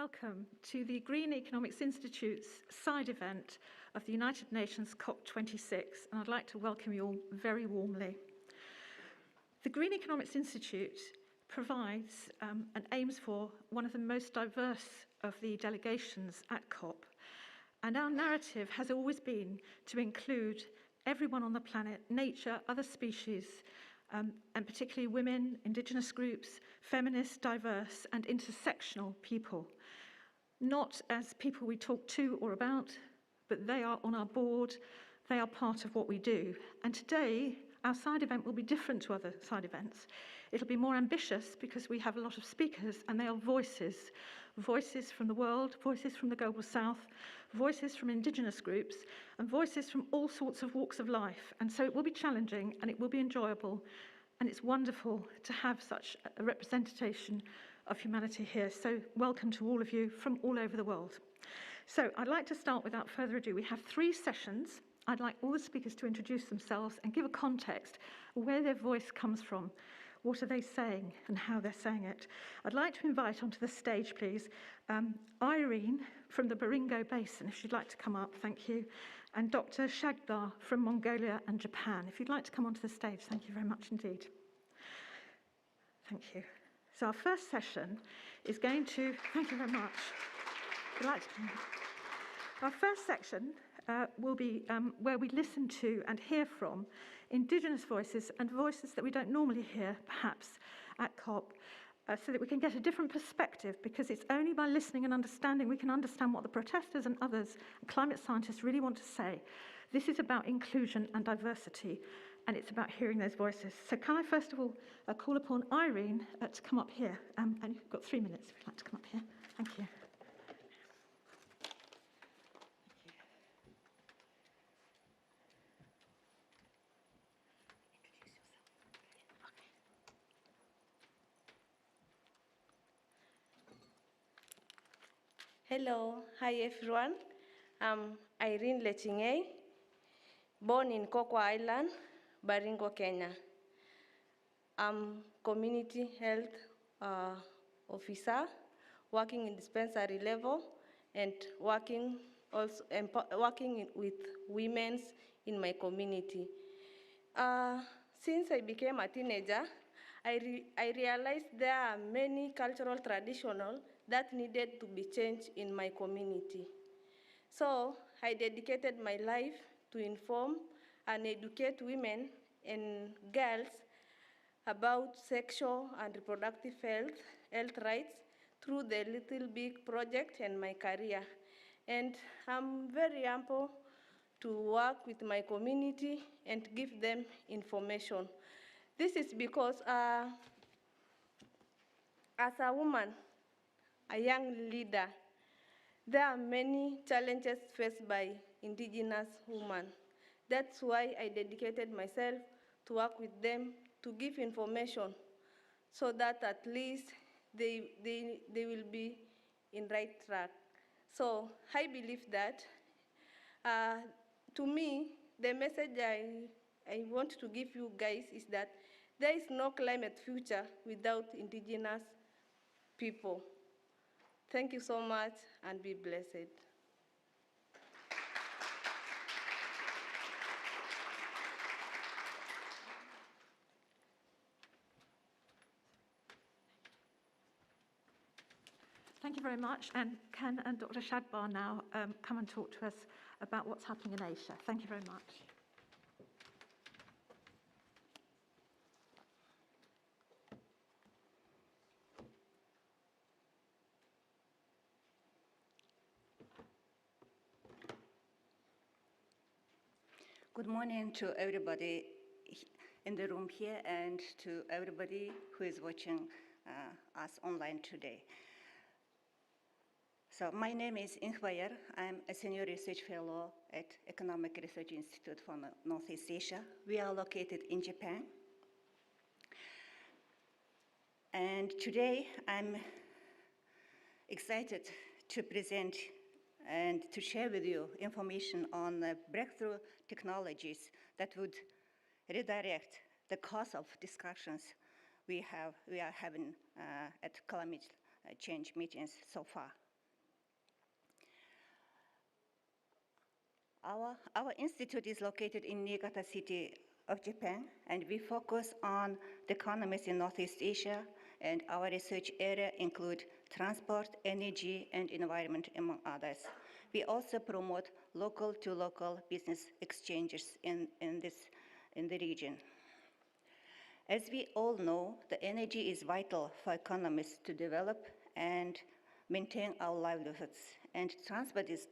welcome to the Green Economics Institute's side event of the United Nations COP26, and I'd like to welcome you all very warmly. The Green Economics Institute provides and aims for one of the most diverse of the delegations at COP, and our narrative has always been to include everyone on the planet, nature, other species, and particularly women, Indigenous groups, feminist, diverse, and intersectional people. Not as people we talk to or about, but they are on our board, they are part of what we do. And today, our side event will be different to other side events. It'll be more ambitious because we have a lot of speakers and they are voices. Voices from the world, voices from the global south, voices from Indigenous groups, and voices from all sorts of walks of life. And so it will be challenging and it will be enjoyable. And it's wonderful to have such a representation of humanity here. So welcome to all of you from all over the world. So I'd like to start without further ado. We have 3 sessions. I'd like all the speakers to introduce themselves and give a context where their voice comes from. What are they saying and how they're saying it? I'd like to invite onto the stage, please, Irene from the Baringo Basin, if she'd like to come up, thank you, and Dr. Shagbar from Mongolia and Japan. If you'd like to come onto the stage, thank you very much indeed. Thank you. So our first session is going to, thank you very much. If you'd like to come up. Our first section will be where we listen to and hear from Indigenous voices and voices that we don't normally hear, perhaps, at COP, so that we can get a different perspective, because it's only by listening and understanding we can understand what the protesters and others, and climate scientists, really want to say. This is about inclusion and diversity, and it's about hearing those voices. So can I first of all call upon Irene to come up here, and you've got 3 minutes if you'd like to come up here. Thank you. Hello, hi everyone. I'm Irene Lettinger, born in Coco Island, Baringo, Kenya. I'm community health officer, working in dispensary level and working with women in my community. Since I became a teenager, I realized there are many cultural traditions that needed to be changed in my community. So I dedicated my life to inform and educate women and girls about sexual and reproductive health rights through the Little Big project and my career. And I'm very humble to work with my community and give them information. This is because as a woman, a young leader, there are many challenges faced by Indigenous women. That's why I dedicated myself to work with them to give information so that at least they will be in right track. So I believe that, to me, the message I want to give you guys is that there is no climate future without Indigenous people. Thank you so much and be blessed. Thank you very much. And can Dr. Shagbar now come and talk to us about what's happening in Asia? Thank you very much. Good morning to everybody in the room here and to everybody who is watching us online today. So my name is DrEnkhbayar. I'm a senior research fellow at Economic Research Institute for Northeast Asia. We are located in Japan. And today I'm excited to present and to share with you information on breakthrough technologies that would redirect the course of discussions we are having at climate change meetings so far. Our institute is located in Niigata city of Japan, and we focus on the economies in Northeast Asia, and our research area include transport, energy, and environment, among others. We also promote local-to-local business exchanges in the region. As we all know, the energy is vital for economies to develop and maintain our livelihoods, and transport is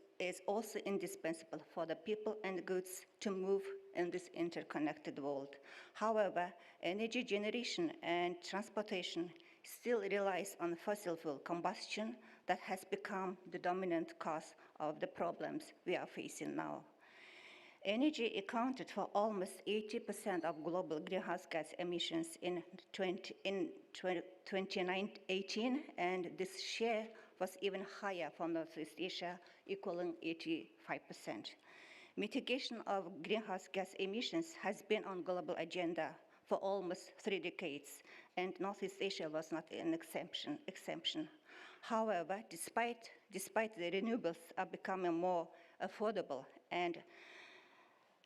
also indispensable for the people and goods to move in this interconnected world. However, energy generation and transportation still relies on fossil fuel combustion that has become the dominant cause of the problems we are facing now. Energy accounted for almost 80% of global greenhouse gas emissions in 2018, and this share was even higher for Northeast Asia, equaling 85%. Mitigation of greenhouse gas emissions has been on global agenda for almost 3 decades, and Northeast Asia was not an exception. However, despite the renewables are becoming more affordable, and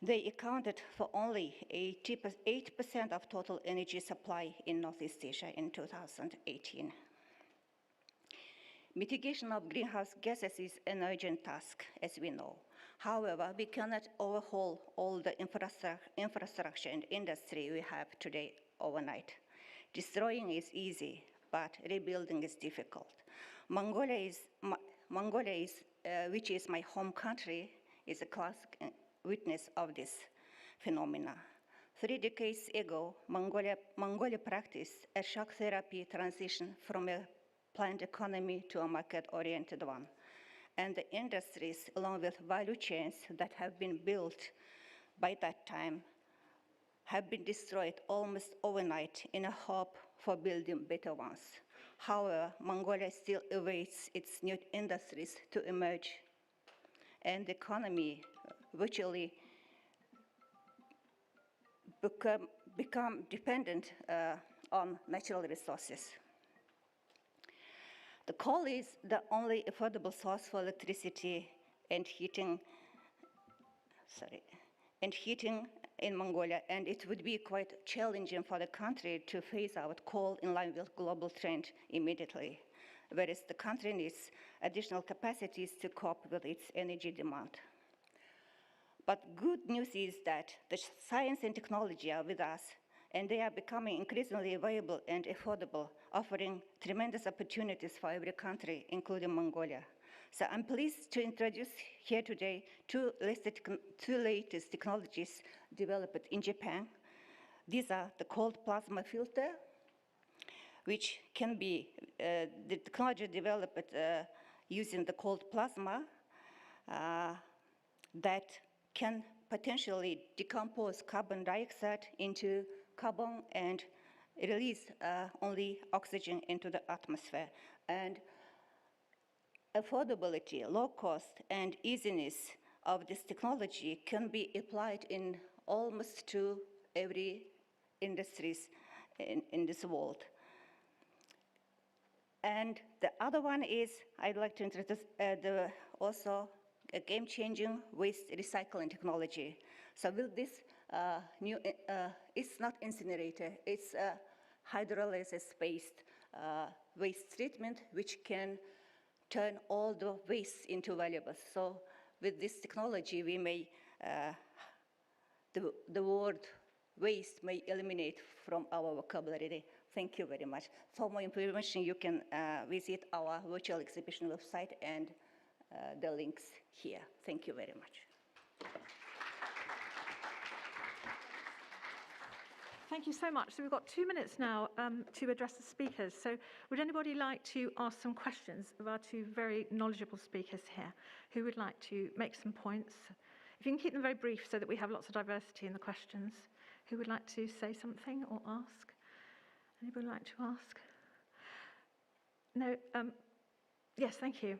they accounted for only 8% of total energy supply in Northeast Asia in 2018. Mitigation of greenhouse gases is an urgent task, as we know. However, we cannot overhaul all the infrastructure and industry we have today overnight. Destroying is easy, but rebuilding is difficult. Mongolia, which is my home country, is a classic witness of this phenomena. 3 decades ago, Mongolia practiced a shock therapy transition from a planned economy to a market-oriented one. And the industries, along with value chains that have been built by that time, have been destroyed almost overnight in a hope for building better ones. However, Mongolia still awaits its new industries to emerge, and the economy virtually become dependent on natural resources. The coal is the only affordable source for electricity and heating in Mongolia, and it would be quite challenging for the country to phase out coal in line with global trend immediately, whereas the country needs additional capacities to cope with its energy demand. But good news is that the science and technology are with us, and they are becoming increasingly available and affordable, offering tremendous opportunities for every country, including Mongolia. So I'm pleased to introduce here today two latest technologies developed in Japan. These are the cold plasma filter, which can be the technology developed using the cold plasma that can potentially decompose carbon dioxide into carbon and release only oxygen into the atmosphere. And affordability, low cost, and easiness of this technology can be applied in almost to every industries in this world. And the other one is, I'd like to introduce also a game-changing waste recycling technology. So with this it's not incinerator, it's a hydrolysis-based waste treatment, which can turn all the waste into valuables. So with this technology, we may, the word waste may eliminate from our vocabulary. Thank you very much. For more information, you can visit our virtual exhibition website and the links here. Thank you very much. Thank you so much. So we've got 2 minutes now to address the speakers. So would anybody like to ask some questions of our two very knowledgeable speakers here? Who would like to make some points? If you can keep them very brief so that we have lots of diversity in the questions. Who would like to say something or ask? Anybody like to ask? No? Yes, thank you.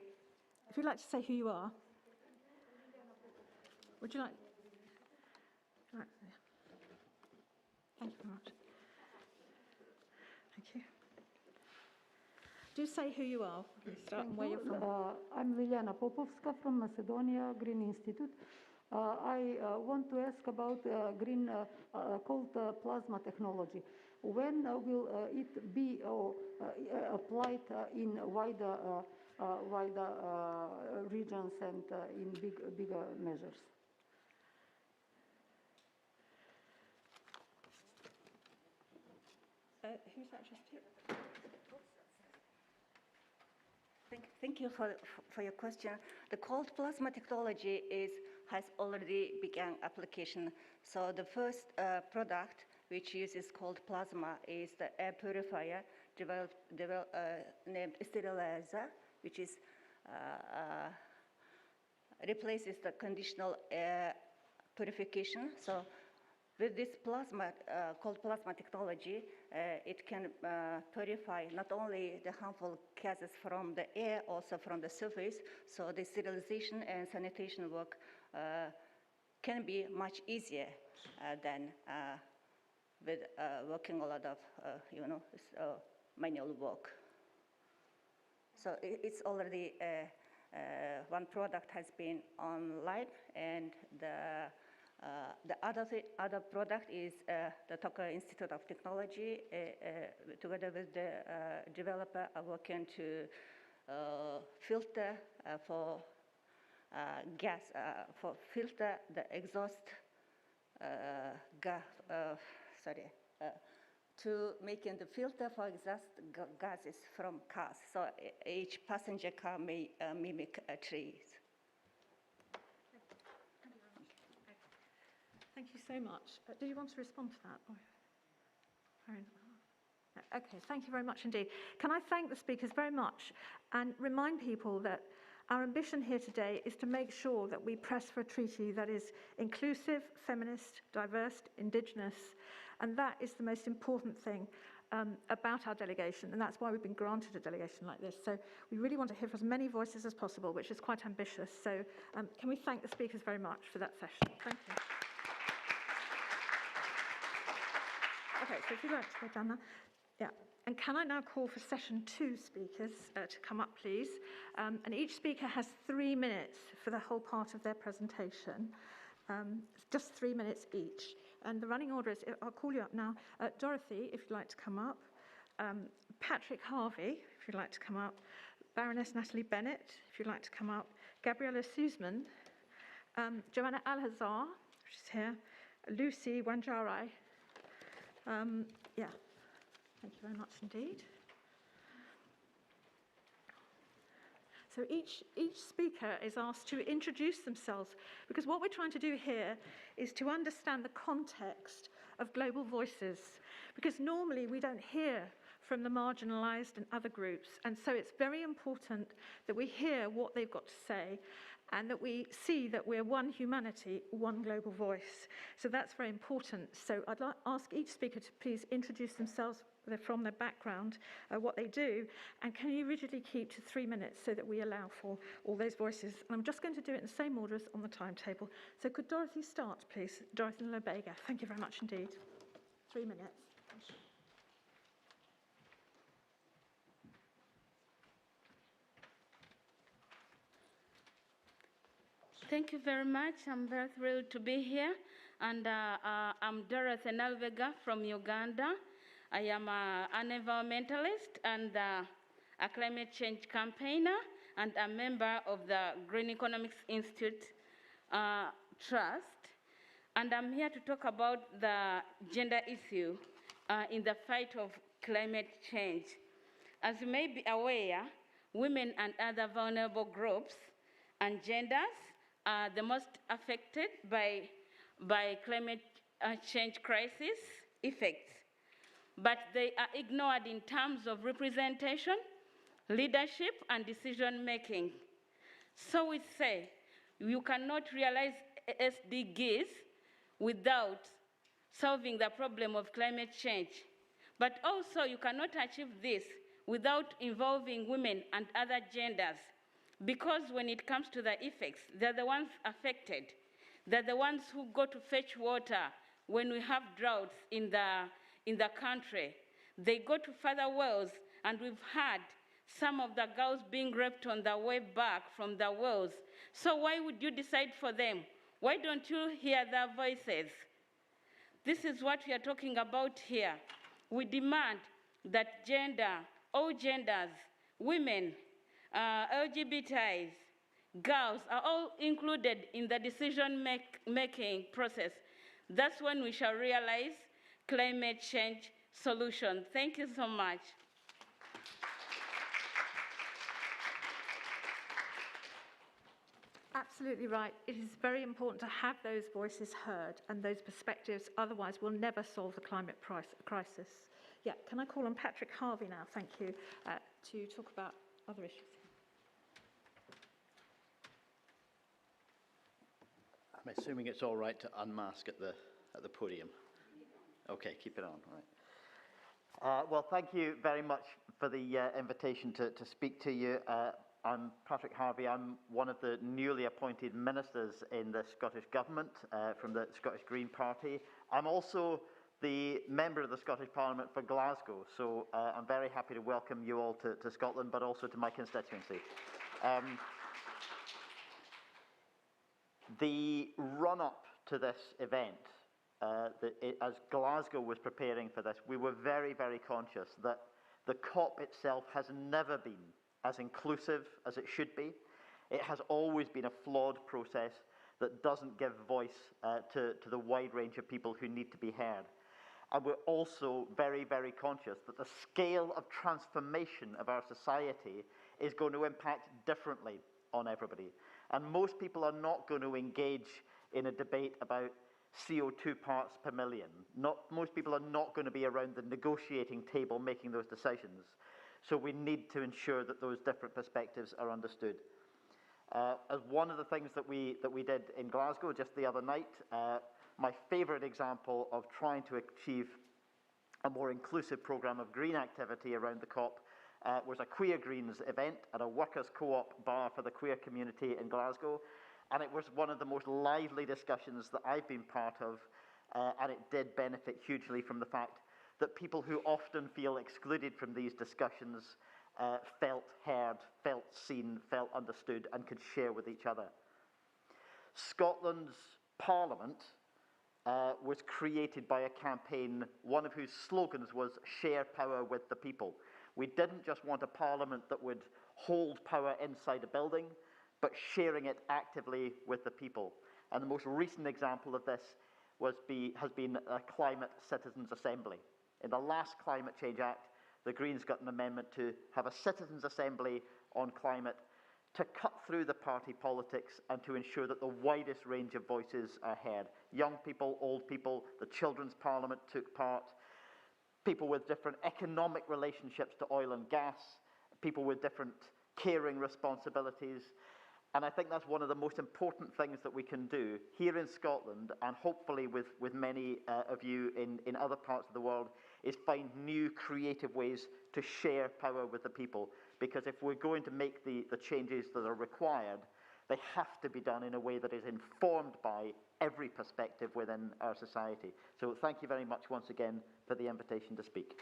If you'd like to say who you are. Would you like? Right. Thank you very much. Thank you. Do say who you are. Start where you're from. I'm Liliana Popovska from Macedonia Green Institute. I want to ask about green cold plasma technology. When will it be applied in wider regions and in bigger measures? Who's that just here? Thank you for your question. The cold plasma technology has already begun application. So the first product which uses cold plasma is the air purifier named sterilizer, which is replaces the conditional air purification. So with this cold plasma technology, it can purify not only the harmful gases from the air, also from the surface. So the sterilization and sanitation work can be much easier than with working a lot of, manual work. So it's already one product has been online, and the other product is the Tokyo Institute of Technology, together with the developer, are working to filter for gas, filter the exhaust gas. To making the filter for exhaust gases from cars. So each passenger car may mimic trees. Thank you so much. Do you want to respond to that? Okay, thank you very much indeed. Can I thank the speakers very much and remind people that our ambition here today is to make sure that we press for a treaty that is inclusive, feminist, diverse, indigenous, and that is the most important thing about our delegation, and that's why we've been granted a delegation like this. So we really want to hear from as many voices as possible, which is quite ambitious. So can we thank the speakers very much for that session? Thank you. Okay, so if you'd like to go down there. Yeah. And can I now call for session 2 speakers to come up, please? And each speaker has 3 minutes for the whole part of their presentation. Just 3 minutes each. And the running order is, I'll call you up now. Dorothy, if you'd like to come up. Patrick Harvey, if you'd like to come up. Baroness Natalie Bennett, if you'd like to come up. Gabriella Souza. Joanna Alhazar, she's here. Lucy Wanjarai. Yeah, thank you very much indeed. So each speaker is asked to introduce themselves, because what we're trying to do here is to understand the context of global voices, because normally we don't hear from the marginalized and other groups, and so it's very important that we hear what they've got to say and that we see that we're one humanity, one global voice. So that's very important. So I'd like to ask each speaker to please introduce themselves from their background, what they do, and can you rigidly keep to 3 minutes so that we allow for all those voices? And I'm just going to do it in the same order as on the timetable. So could Dorothy start, please? Dorothy NulabegaFarmer. Thank you very much indeed. 3 minutes. Thank you very much. I'm very thrilled to be here. And I'm Dorothy NulabegaFarmer from Uganda. I am an environmentalist and a climate change campaigner and a member of the Green Economics Institute Trust. And I'm here to talk about the gender issue in the fight of climate change. As you may be aware, women and other vulnerable groups and genders are the most affected by climate change crisis effects. But they are ignored in terms of representation, leadership, and decision-making. So we say, you cannot realize SDGs without solving the problem of climate change. But also, you cannot achieve this without involving women and other genders, because when it comes to the effects, they're the ones affected. They're the ones who go to fetch water when we have droughts in the country. They go to further wells, and we've had some of the girls being raped on the way back from the wells. So why would you decide for them Why don't you hear their voices? This is what we are talking about here. We demand that gender, all genders, women, LGBTIs, girls are all included in the decision-making process. That's when we shall realize climate change solution. Thank you so much. Absolutely right. It is very important to have those voices heard and those perspectives, otherwise we'll never solve the climate crisis. Yeah, can I call on Patrick Harvey now, thank you, to talk about other issues. I'm assuming it's all right to unmask at the podium. Okay, keep it on. All right. Well, thank you very much for the invitation to speak to you. I'm Patrick Harvey. I'm one of the newly appointed ministers in the Scottish Government from the Scottish Green Party. I'm also the member of the Scottish Parliament for Glasgow, so I'm very happy to welcome you all to Scotland, but also to my constituency. The run-up to this event, as Glasgow was preparing for this, we were very, very conscious that the COP itself has never been as inclusive as it should be. It has always been a flawed process that doesn't give voice to the wide range of people who need to be heard. And we're also very, very conscious that the scale of transformation of our society is going to impact differently on everybody. And most people are not going to engage in a debate about CO2 parts per million. Most people are not going to be around the negotiating table making those decisions. So we need to ensure that those different perspectives are understood. As one of the things that we did in Glasgow just the other night, my favourite example of trying to achieve a more inclusive programme of green activity around the COP was a Queer Greens event at a workers' co-op bar for the queer community in Glasgow. And it was one of the most lively discussions that I've been part of, and it did benefit hugely from the fact that people who often feel excluded from these discussions felt heard, felt seen, felt understood, and could share with each other. Scotland's Parliament was created by a campaign, one of whose slogans was "Share power with the people." We didn't just want a Parliament that would hold power inside a building, but sharing it actively with the people. And the most recent example of this has been a Climate Citizens' Assembly. In the last Climate Change Act, the Greens got an amendment to have a Citizens' Assembly on climate to cut through the party politics and to ensure that the widest range of voices are heard. Young people, old people, the Children's Parliament took part, people with different economic relationships to oil and gas, people with different caring responsibilities. And I think that's one of the most important things that we can do here in Scotland, and hopefully with many of you in other parts of the world, is find new creative ways to share power with the people. Because if we're going to make the changes that are required, they have to be done in a way that is informed by every perspective within our society. So thank you very much once again for the invitation to speak.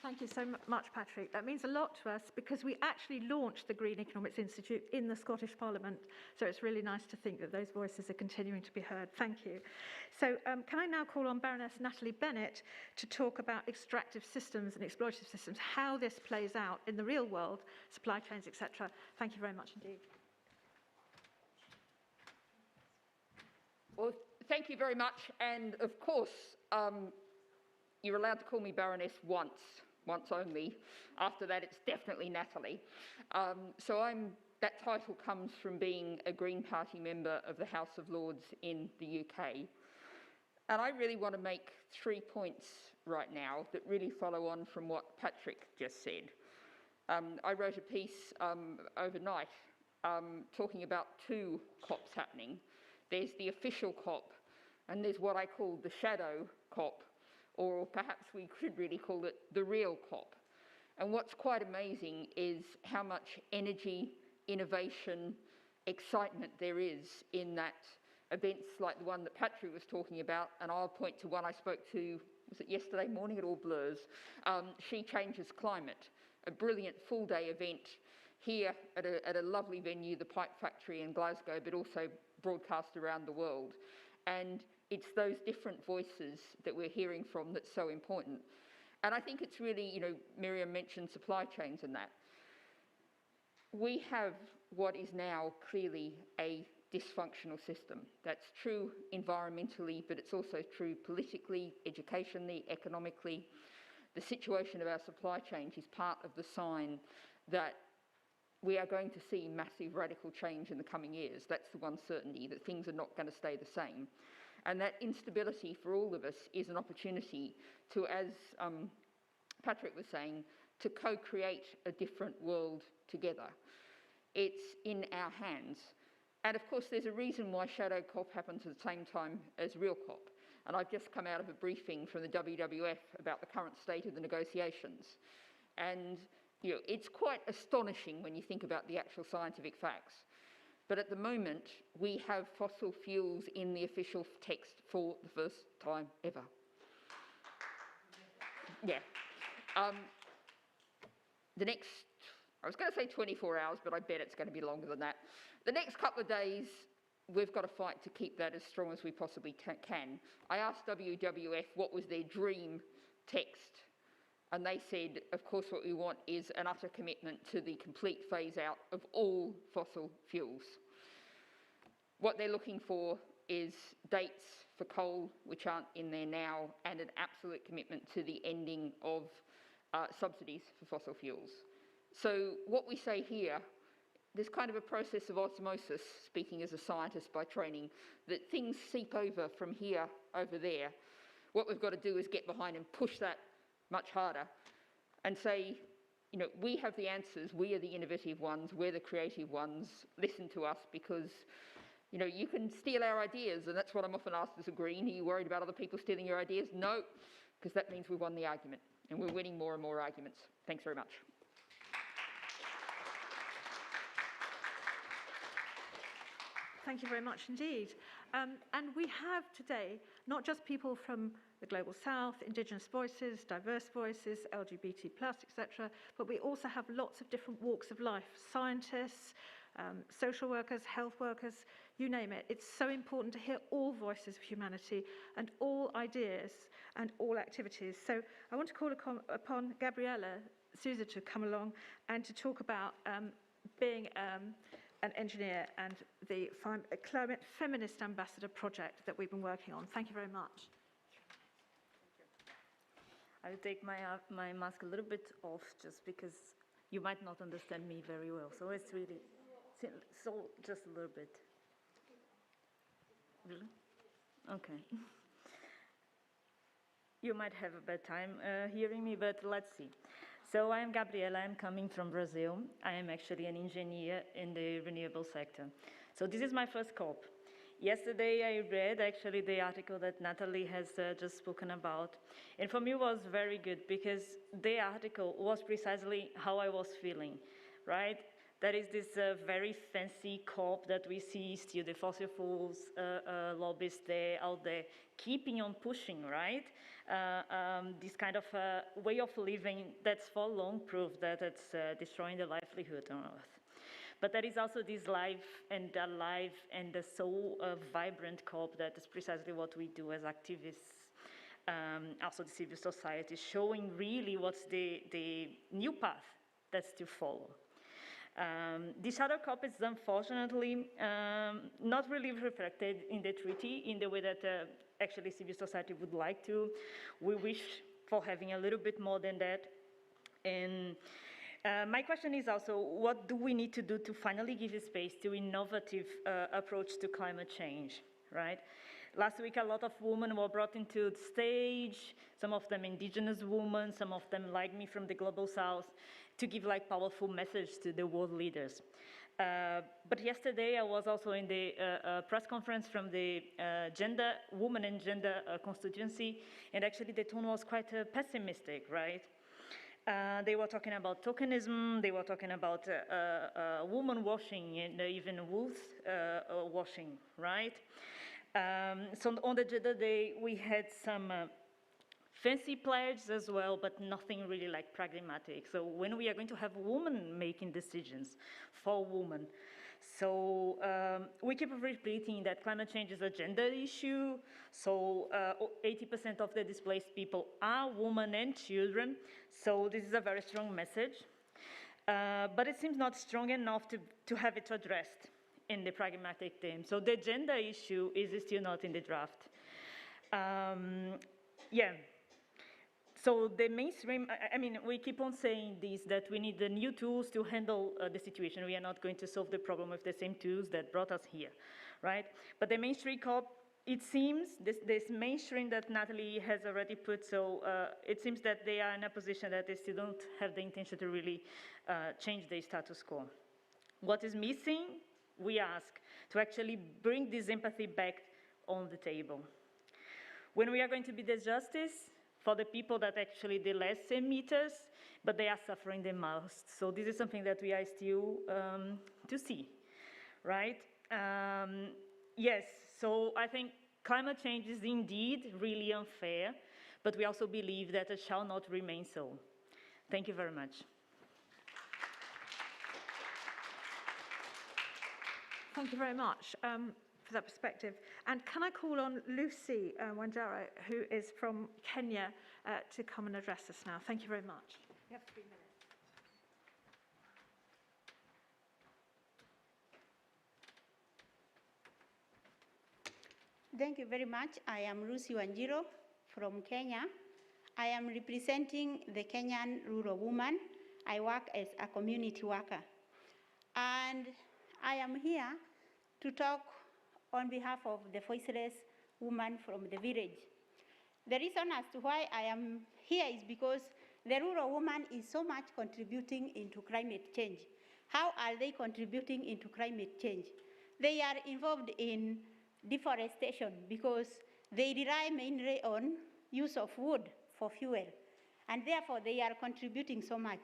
Thank you so much, Patrick. That means a lot to us because we actually launched the Green Economics Institute in the Scottish Parliament. So it's really nice to think that those voices are continuing to be heard. Thank you. So can I now call on Baroness Natalie Bennett to talk about extractive systems and exploitative systems, how this plays out in the real world, supply chains, etc. Thank you very much indeed. Well, thank you very much. And of course, you're allowed to call me Baroness once only. After that, it's definitely Natalie. That title comes from being a Green Party member of the House of Lords in the UK. And I really want to make 3 points right now that really follow on from what Patrick just said. I wrote a piece overnight talking about 2 COPs happening. There's the official COP, and there's what I call the shadow COP, or perhaps we could really call it the real COP. And what's quite amazing is how much energy, innovation, excitement there is in that events like the one that Patrick was talking about, and I'll point to one I spoke to, was it yesterday morning? It all blurs. She Changes Climate, a brilliant full-day event here at a lovely venue, the Pipe Factory in Glasgow, but also broadcast around the world. And it's those different voices that we're hearing from that's so important. And I think it's really, you know, Miriam mentioned supply chains and that. We have what is now clearly a dysfunctional system. That's true environmentally, but it's also true politically, educationally, economically. The situation of our supply chains is part of the sign that we are going to see massive radical change in the coming years. That's the one certainty, that things are not going to stay the same. And that instability for all of us is an opportunity to, as Patrick was saying, to co-create a different world together. It's in our hands. And of course, there's a reason why Shadow COP happens at the same time as Real COP. And I've just come out of a briefing from the WWF about the current state of the negotiations. And you know, it's quite astonishing when you think about the actual scientific facts. But at the moment, we have fossil fuels in the official text for the first time ever. Yeah. The next, I was going to say 24 hours, but I bet it's going to be longer than that. The next couple of days, we've got to fight to keep that as strong as we possibly can. I asked WWF what was their dream text, and they said, of course, what we want is an utter commitment to the complete phase out of all fossil fuels. What they're looking for is dates for coal, which aren't in there now, and an absolute commitment to the ending of subsidies for fossil fuels. So what we say here, there's kind of a process of osmosis, speaking as a scientist by training, that things seep over from here over there. What we've got to do is get behind and push that much harder and say, you know, we have the answers, we are the innovative ones, we're the creative ones, listen to us, because, you know, you can steal our ideas, and that's what I'm often asked as a Green, are you worried about other people stealing your ideas? No, because that means we've won the argument, and we're winning more and more arguments. Thanks very much. Thank you very much indeed. And we have today not just people from the Global South, Indigenous voices, diverse voices, LGBT+, etc., but we also have lots of different walks of life, scientists, social workers, health workers, you name it. It's so important to hear all voices of humanity and all ideas and all activities. So I want to call upon Gabriella Souza to come along and to talk about being an engineer and the Climate Feminist Ambassador project that we've been working on. Thank you very much. I will take my mask a little bit off just because you might not understand me very well. So it's really, so just a little bit. Really? Okay. You might have a bad time hearing me, but let's see. So I'm Gabriella, I'm coming from Brazil. I am actually an engineer in the renewable sector. So this is my first COP. Yesterday I read actually the article that Natalie has just spoken about. And for me it was very good because the article was precisely how I was feeling, right? That is this very fancy COP that we see still, the fossil fuels lobbyists there, out there, keeping on pushing, right? This kind of way of living that's for long proof that it's destroying the livelihood on Earth. But there is also this life and alive and so vibrant COP that is precisely what we do as activists, also the civil society, showing really what's the new path that's to follow. This other COP is unfortunately not really reflected in the treaty in the way that actually civil society would like to. We wish for having a little bit more than that. And my question is also, what do we need to do to finally give a space to innovative approach to climate change, right? Last week, a lot of women were brought into the stage, some of them Indigenous women, some of them like me from the Global South, to give like powerful message to the world leaders. But yesterday, I was also in the press conference from the Women and Gender constituency, and actually the tone was quite pessimistic, right? They were talking about tokenism, they were talking about woman washing and even wolves washing, right? So on the Gender Day, we had some fancy pledges as well, but nothing really like pragmatic. So when we are going to have women making decisions for women, so we keep repeating that climate change is a gender issue. So 80% of the displaced people are women and children. So this is a very strong message. But it seems not strong enough to have it addressed in the pragmatic terms. So the gender issue is still not in the draft. Yeah. So the mainstream, I mean, we keep on saying this, that we need the new tools to handle the situation. We are not going to solve the problem with the same tools that brought us here, right? But the mainstream COP, it seems, this mainstream that Natalie has already put, so it seems that they are in a position that they still don't have the intention to really change the status quo. What is missing, we ask, to actually bring this empathy back on the table. When we are going to be the justice for the people that actually the less emitters, but they are suffering the most. So this is something that we are still to see, right? Yes, so I think climate change is indeed really unfair, but we also believe that it shall not remain so. Thank you very much. Thank you very much for that perspective. And can I call on Lucy Wanjara, who is from Kenya, to come and address us now? Thank you very much. You have 3 minutes. Thank you very much. I am Lucy Wanjiro from Kenya. I am representing the Kenyan rural woman. I work as a community worker. And I am here to talk on behalf of the voiceless woman from the village. The reason as to why I am here is because the rural woman is so much contributing into climate change. How are they contributing into climate change? They are involved in deforestation because they rely mainly on use of wood for fuel, and therefore they are contributing so much.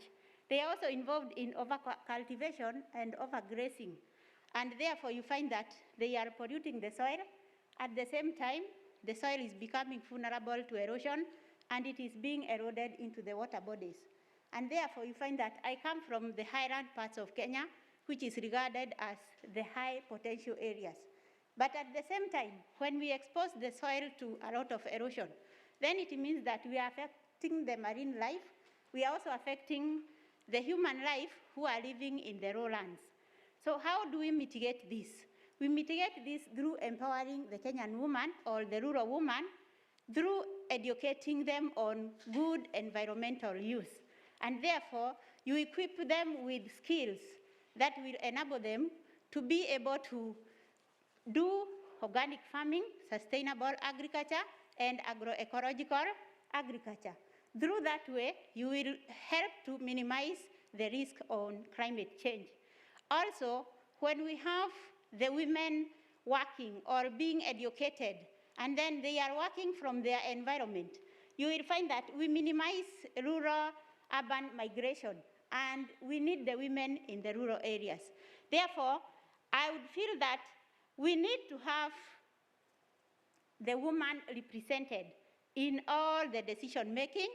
They are also involved in overcultivation and overgrazing, and therefore you find that they are polluting the soil. At the same time, the soil is becoming vulnerable to erosion, and it is being eroded into the water bodies. And therefore you find that I come from the highland parts of Kenya, which is regarded as the high potential areas. But at the same time, when we expose the soil to a lot of erosion, then it means that we are affecting the marine life. We are also affecting the human life who are living in the lowlands. So how do we mitigate this? We mitigate this through empowering the Kenyan woman or the rural woman, through educating them on good environmental use. And therefore, you equip them with skills that will enable them to be able to do organic farming, sustainable agriculture, and agroecological agriculture. Through that way, you will help to minimize the risk on climate change. Also, when we have the women working or being educated, and then they are working from their environment, you will find that we minimize rural-urban migration, and we need the women in the rural areas. Therefore, I would feel that we need to have the woman represented in all the decision making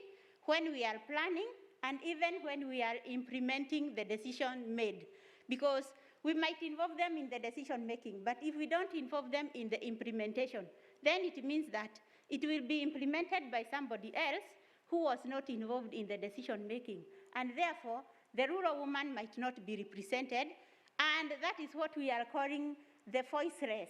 when we are planning and even when we are implementing the decision made. Because we might involve them in the decision making, but if we don't involve them in the implementation, then it means that it will be implemented by somebody else who was not involved in the decision making. And therefore, the rural woman might not be represented, and that is what we are calling the voiceless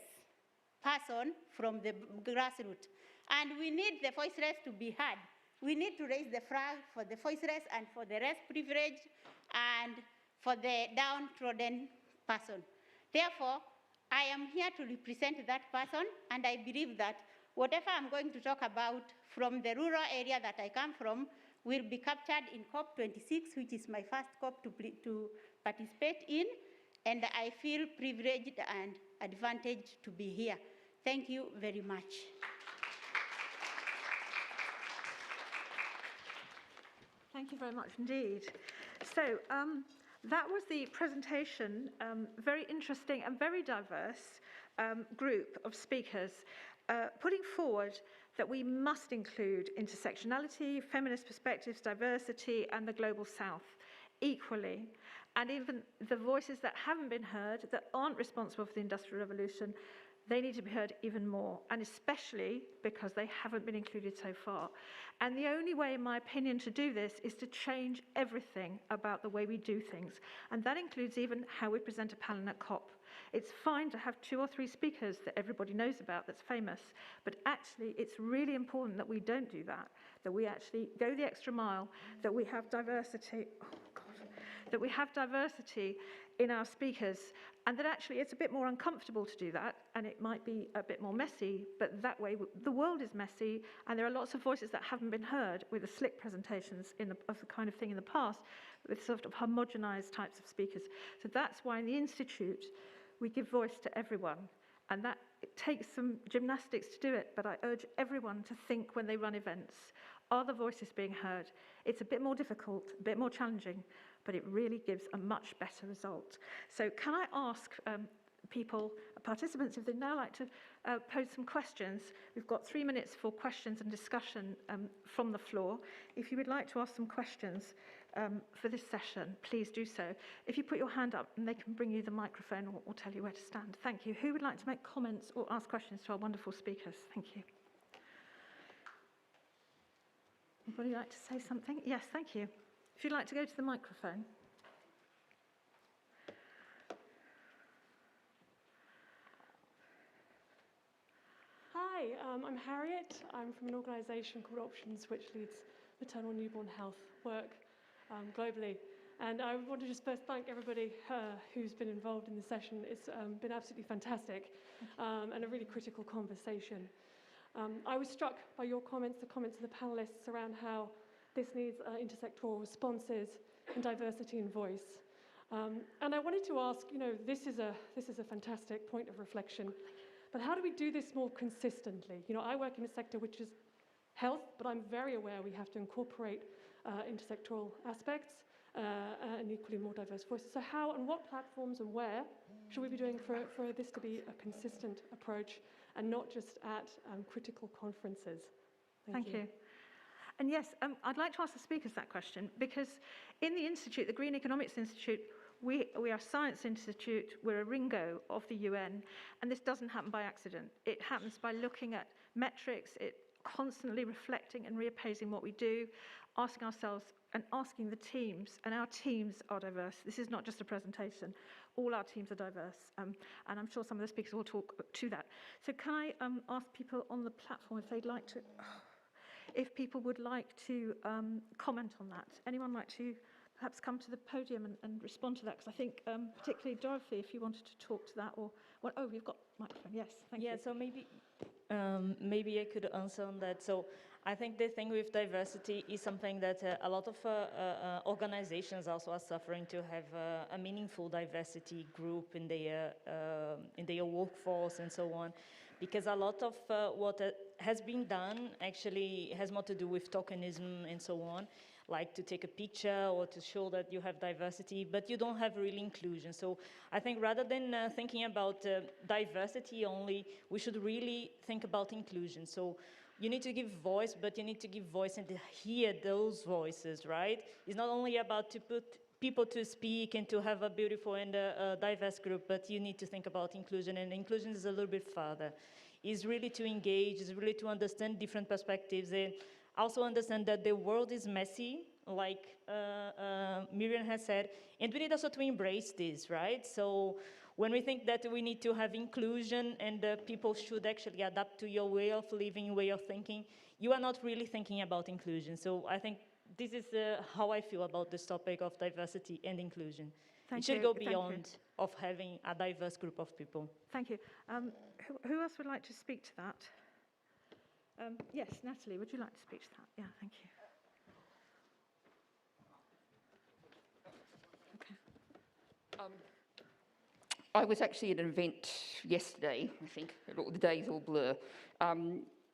person from the grassroots. And we need the voiceless to be heard. We need to raise the flag for the voiceless and for the less privileged and for the downtrodden person. Therefore, I am here to represent that person, and I believe that whatever I'm going to talk about from the rural area that I come from will be captured in COP26, which is my first COP to participate in, and I feel privileged and advantaged to be here. Thank you very much. Thank you very much indeed. So that was the presentation, very interesting and very diverse group of speakers putting forward that we must include intersectionality, feminist perspectives, diversity, and the global south equally. And even the voices that haven't been heard, that aren't responsible for the Industrial Revolution, they need to be heard even more, and especially because they haven't been included so far. And the only way, in my opinion, to do this is to change everything about the way we do things. And that includes even how we present a panel at COP. It's fine to have 2 or 3 speakers that everybody knows about, that's famous, but actually it's really important that we don't do that, that we actually go the extra mile, that we have diversity, that we have diversity in our speakers, and that actually it's a bit more uncomfortable to do that, and it might be a bit more messy, but that way the world is messy, and there are lots of voices that haven't been heard with the slick presentations of the kind of thing in the past, with sort of homogenized types of speakers. So that's why in the Institute, we give voice to everyone, and that it takes some gymnastics to do it, but I urge everyone to think when they run events, are the voices being heard? It's a bit more difficult, a bit more challenging, but it really gives a much better result. So can I ask participants, if they'd now like to pose some questions? We've got 3 minutes for questions and discussion from the floor. If you would like to ask some questions for this session, please do so. If you put your hand up, and they can bring you the microphone or tell you where to stand. Thank you. Who would like to make comments or ask questions to our wonderful speakers? Thank you. Anybody like to say something? Yes, thank you. If you'd like to go to the microphone. Hi, I'm Harriet. I'm from an organisation called Options, which leads maternal and newborn health work globally. And I want to just first thank everybody who's been involved in the session. It's been absolutely fantastic and a really critical conversation. I was struck by your comments, the comments of the panellists around how this needs intersectoral responses and diversity in voice. And I wanted to ask, this is a fantastic point of reflection, but how do we do this more consistently? I work in a sector which is health, but I'm very aware we have to incorporate intersectoral aspects and equally more diverse voices. So how and what platforms and where should we be doing for this to be a consistent approach and not just at critical conferences? Thank you. And yes, I'd like to ask the speakers that question, because in the Institute, the Green Economics Institute, we are a science institute, we're a Ringo of the UN, and this doesn't happen by accident. It happens by looking at metrics, constantly reflecting and reappraising what we do, asking ourselves and asking the teams, and our teams are diverse. This is not just a presentation. All our teams are diverse, and I'm sure some of the speakers will talk to that. So can I ask people on the platform if they'd like to, if people would like to comment on that? Anyone like to perhaps come to the podium and respond to that? Because I think particularly Dorothy, if you wanted to talk to that, or oh, you've got a microphone. Yes, thank you. Yeah, so maybe I could answer on that. So I think the thing with diversity is something that a lot of organizations also are suffering, to have a meaningful diversity group in their workforce and so on, because a lot of what has been done actually has more to do with tokenism and so on, like to take a picture or to show that you have diversity, but you don't have real inclusion. So I think rather than thinking about diversity only, we should really think about inclusion. So you need to give voice, but you need to give voice and to hear those voices, right? It's not only about to put people to speak and to have a beautiful and diverse group, but you need to think about inclusion, and inclusion is a little bit further. It's really to engage, it's really to understand different perspectives, and also understand that the world is messy, like Miriam has said, and we need also to embrace this, right? So when we think that we need to have inclusion and people should actually adapt to your way of living, way of thinking, you are not really thinking about inclusion. So I think this is how I feel about this topic of diversity and inclusion. It should go beyond of having a diverse group of people. Thank you. Who else would like to speak to that? Yes, Natalie, would you like to speak to that? Yeah, thank you. Okay. I was actually at an event yesterday, I think, the days all blur.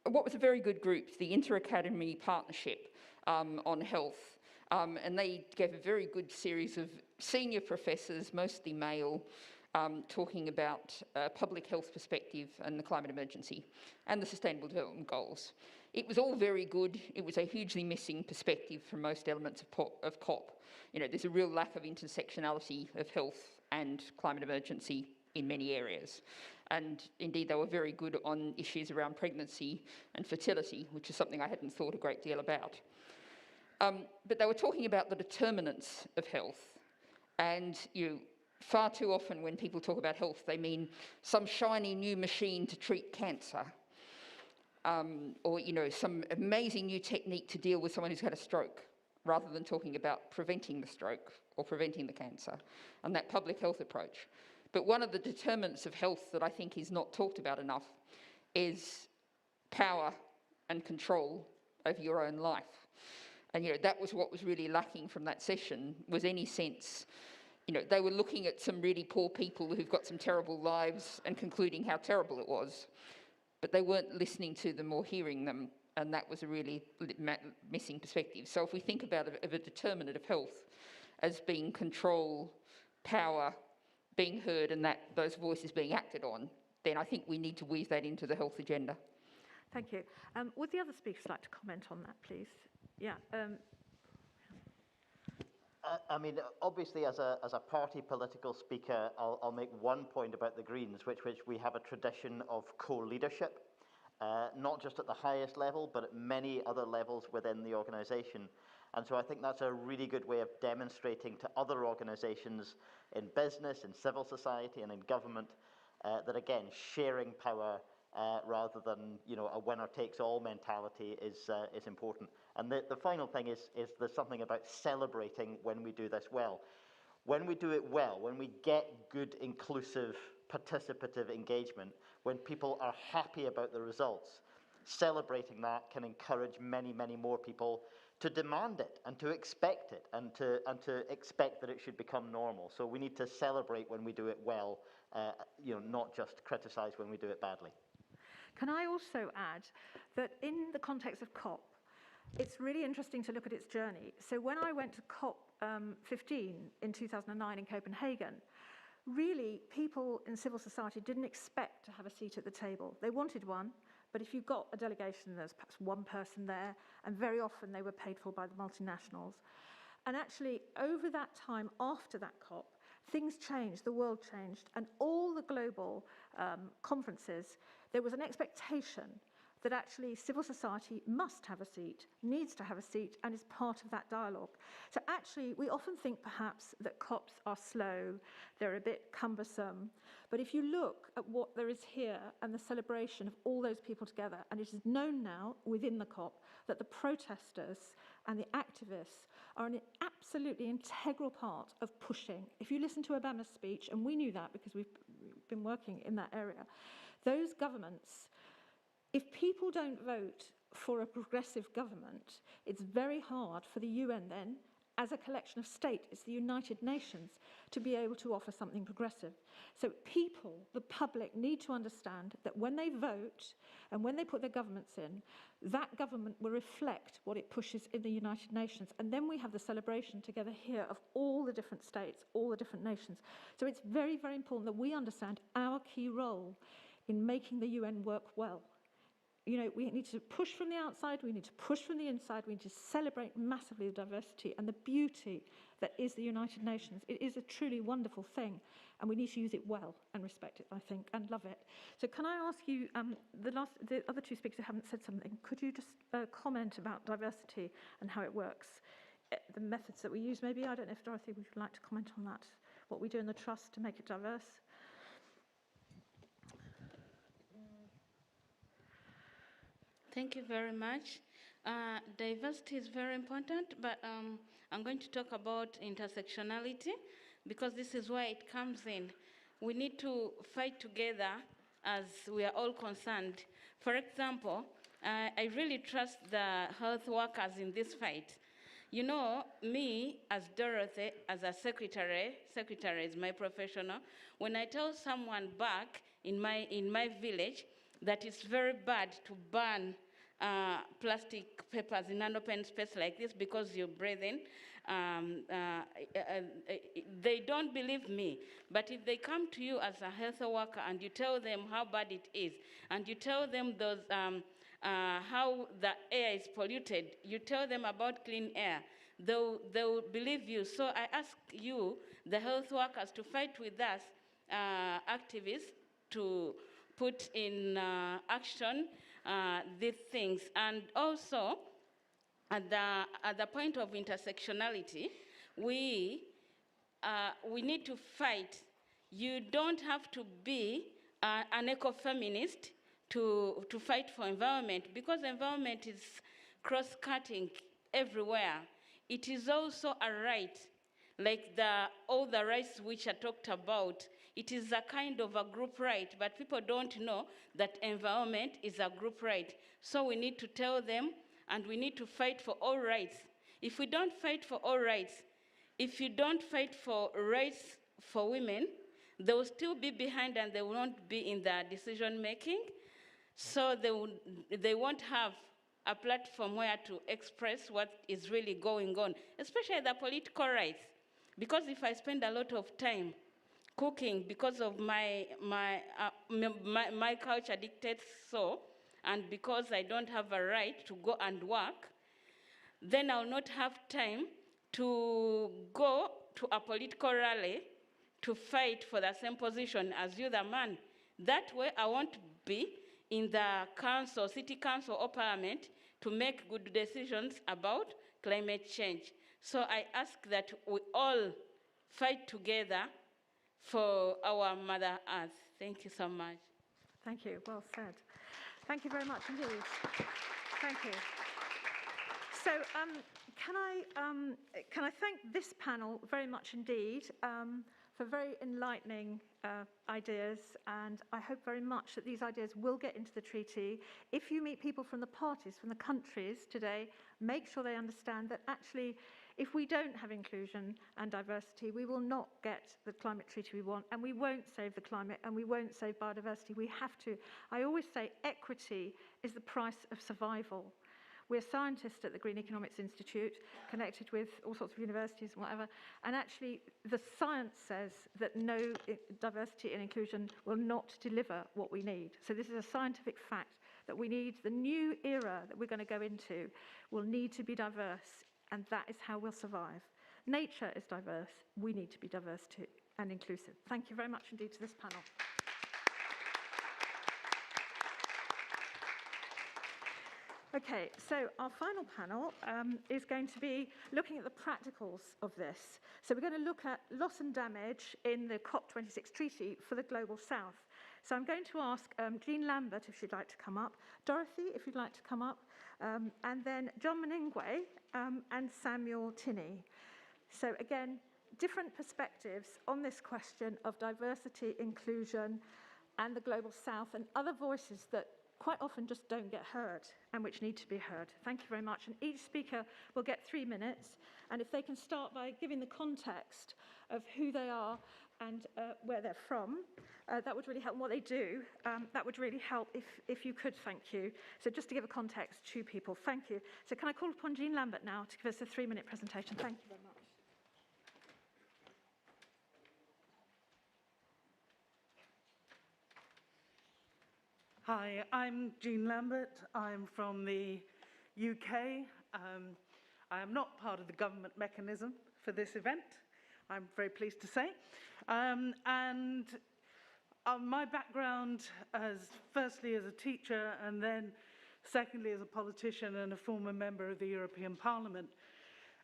What was a very good group, the Inter-Academy Partnership on Health, and they gave a very good series of senior professors, mostly male, talking about public health perspective and the climate emergency and the Sustainable Development Goals. It was all very good. It was a hugely missing perspective from most elements of COP. You know, there's a real lack of intersectionality of health and climate emergency in many areas. And indeed, they were very good on issues around pregnancy and fertility, which is something I hadn't thought a great deal about. But they were talking about the determinants of health. And far too often when people talk about health, they mean some shiny new machine to treat cancer. Or, some amazing new technique to deal with someone who's had a stroke, rather than talking about preventing the stroke or preventing the cancer, and that public health approach. But one of the determinants of health that I think is not talked about enough is power and control over your own life. And, that was what was really lacking from that session, was any sense. They were looking at some really poor people who've got some terrible lives and concluding how terrible it was, but they weren't listening to them or hearing them, and that was a really missing perspective. So if we think about a determinant of health as being control, power, being heard, and those voices being acted on, then I think we need to weave that into the health agenda. Thank you. Would the other speakers like to comment on that, please? Yeah. Obviously, as a party political speaker, I'll make one point about the Greens, which we have a tradition of co-leadership, not just at the highest level, but at many other levels within the organisation. And so I think that's a really good way of demonstrating to other organisations in business, in civil society, and in government that, again, sharing power rather than a winner-takes-all mentality is important. And the final thing is there's something about celebrating when we do this well. When we do it well, when we get good, inclusive, participative engagement, when people are happy about the results, celebrating that can encourage many, many more people to demand it and to expect it and to expect that it should become normal. So we need to celebrate when we do it well, not just criticise when we do it badly. Can I also add that in the context of COP, it's really interesting to look at its journey. So when I went to COP 15 in 2009 in Copenhagen, really people in civil society didn't expect to have a seat at the table. They wanted one, but if you got a delegation, there's perhaps one person there, and very often they were paid for by the multinationals. And actually, over that time, after that COP, things changed, the world changed, and all the global conferences, there was an expectation that actually civil society must have a seat, needs to have a seat, and is part of that dialogue. So actually, we often think perhaps that COPs are slow, they're a bit cumbersome, but if you look at what there is here and the celebration of all those people together, and it is known now within the COP that the protesters and the activists are an absolutely integral part of pushing. If you listen to Obama's speech, and we knew that because we've been working in that area, those governments, if people don't vote for a progressive government, it's very hard for the UN then, as a collection of states, it's the United Nations, to be able to offer something progressive. So people, the public, need to understand that when they vote and when they put their governments in, that government will reflect what it pushes in the United Nations. And then we have the celebration together here of all the different states, all the different nations. So it's very, very important that we understand our key role in making the UN work well. We need to push from the outside, we need to push from the inside, we need to celebrate massively the diversity and the beauty that is the United Nations. It is a truly wonderful thing, and we need to use it well and respect it, I think, and love it. So can I ask you, the other two speakers who haven't said something, could you just comment about diversity and how it works? The methods that we use, maybe? I don't know if Dorothy would like to comment on that, what we do in the Trust to make it diverse. Thank you very much. Diversity is very important, but I'm going to talk about intersectionality because this is where it comes in. We need to fight together as we are all concerned. For example, I really trust the health workers in this fight. Me as Dorothy, as a secretary is my professional, when I tell someone back in my village that it's very bad to burn plastic papers in an open space like this because you breathe in. they don't believe me. But if they come to you as a health worker and you tell them how bad it is, and you tell them those, how the air is polluted, you tell them about clean air, they'll believe you. So I ask you, the health workers, to fight with us, activists, to put in action these things. And also, at the point of intersectionality, we need to fight. You don't have to be an eco-feminist to fight for environment, because environment is cross-cutting everywhere. It is also a right, like all the rights which are talked about. It is a kind of a group right, but people don't know that environment is a group right. So we need to tell them, and we need to fight for all rights. If we don't fight for all rights, if you don't fight for rights for women, they will still be behind and they won't be in the decision making. So they won't have a platform where to express what is really going on, especially the political rights. Because if I spend a lot of time cooking because of my culture dictates so, and because I don't have a right to go and work, then I'll not have time to go to a political rally to fight for the same position as you, the man. That way I won't be in the council, city council or parliament to make good decisions about climate change. So I ask that we all fight together for our Mother Earth. Thank you so much. Thank you. Well said. Thank you very much indeed. Thank you. So can I thank this panel very much indeed for very enlightening ideas, and I hope very much that these ideas will get into the treaty. If you meet people from the parties, from the countries today, make sure they understand that actually, if we don't have inclusion and diversity, we will not get the climate treaty we want, and we won't save the climate, and we won't save biodiversity. We have to. I always say equity is the price of survival. We're scientists at the Green Economics Institute, connected with all sorts of universities and whatever, and actually the science says that no diversity and inclusion will not deliver what we need. So this is a scientific fact that we need. The new era that we're going to go into will need to be diverse, and that is how we'll survive. Nature is diverse. We need to be diverse too, and inclusive. Thank you very much indeed to this panel. Okay, so our final panel is going to be looking at the practicals of this. So we're going to look at loss and damage in the COP26 treaty for the Global South. So I'm going to ask JeanLambert if she'd like to come up, Dorothy if you'd like to come up, and then John Meningwe and Samuel Tinney. So again, different perspectives on this question of diversity, inclusion, and the Global South, and other voices that quite often just don't get heard and which need to be heard. Thank you very much. And each speaker will get 3 minutes. And if they can start by giving the context of who they are and where they're from, that would really help. And what they do, that would really help if you could, thank you. So just to give a context to people, thank you. So can I call upon JeanLambert now to give us a 3-minute presentation? Thank you very much. Hi, I'm JeanLambert. I'm from the UK. I am not part of the government mechanism for this event, I'm very pleased to say. My background firstly as a teacher, and then secondly as a politician and a former member of the European Parliament.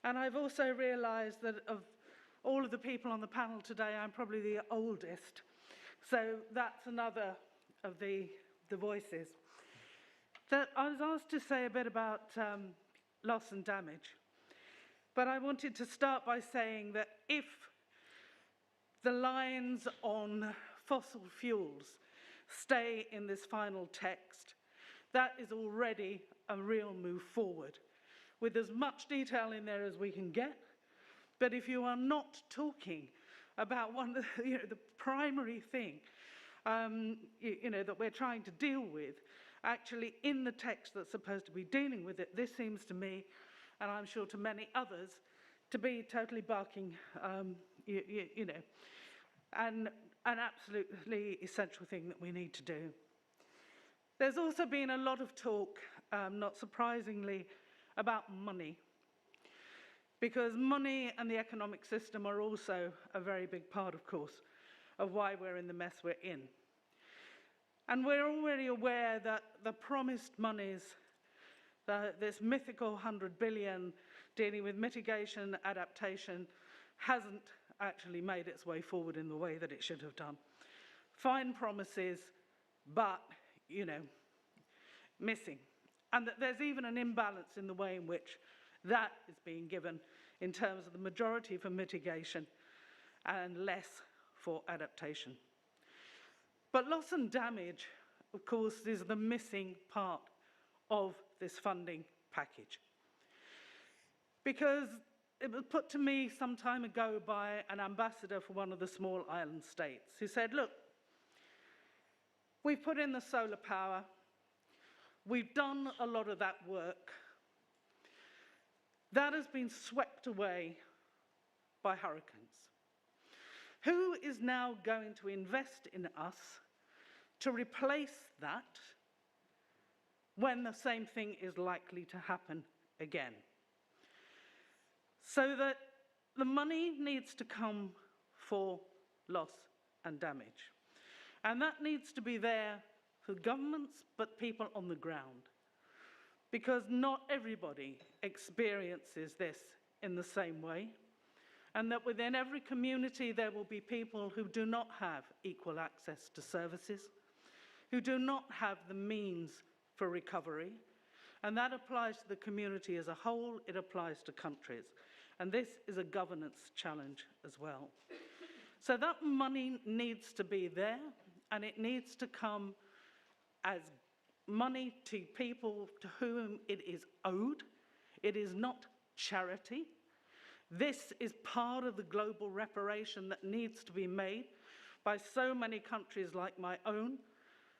And I've also realised that of all of the people on the panel today, I'm probably the oldest. So that's another of the voices. That I was asked to say a bit about loss and damage, but I wanted to start by saying that if the lines on fossil fuels stay in this final text, that is already a real move forward, with as much detail in there as we can get. But if you are not talking about one of the primary thing that we're trying to deal with, actually in the text that's supposed to be dealing with it, this seems to me, and I'm sure to many others, to be totally barking, you know, and an absolutely essential thing that we need to do. There's also been a lot of talk, not surprisingly, about money, because money and the economic system are also a very big part, of course, of why we're in the mess we're in. And we're already aware that the promised monies, this mythical 100 billion dealing with mitigation, adaptation, hasn't actually made its way forward in the way that it should have done. Fine promises, but, you know, missing. And that there's even an imbalance in the way in which that is being given in terms of the majority for mitigation and less for adaptation. But loss and damage, of course, is the missing part of this funding package. Because it was put to me some time ago by an ambassador for one of the small island states who said, look, we've put in the solar power, we've done a lot of that work, that has been swept away by hurricanes. Who is now going to invest in us to replace that when the same thing is likely to happen again? So that the money needs to come for loss and damage. And that needs to be there for governments, but people on the ground. Because not everybody experiences this in the same way. And that within every community there will be people who do not have equal access to services, who do not have the means for recovery. And that applies to the community as a whole, it applies to countries. And this is a governance challenge as well. So that money needs to be there, and it needs to come as money to people to whom it is owed. It is not charity. This is part of the global reparation that needs to be made by so many countries like my own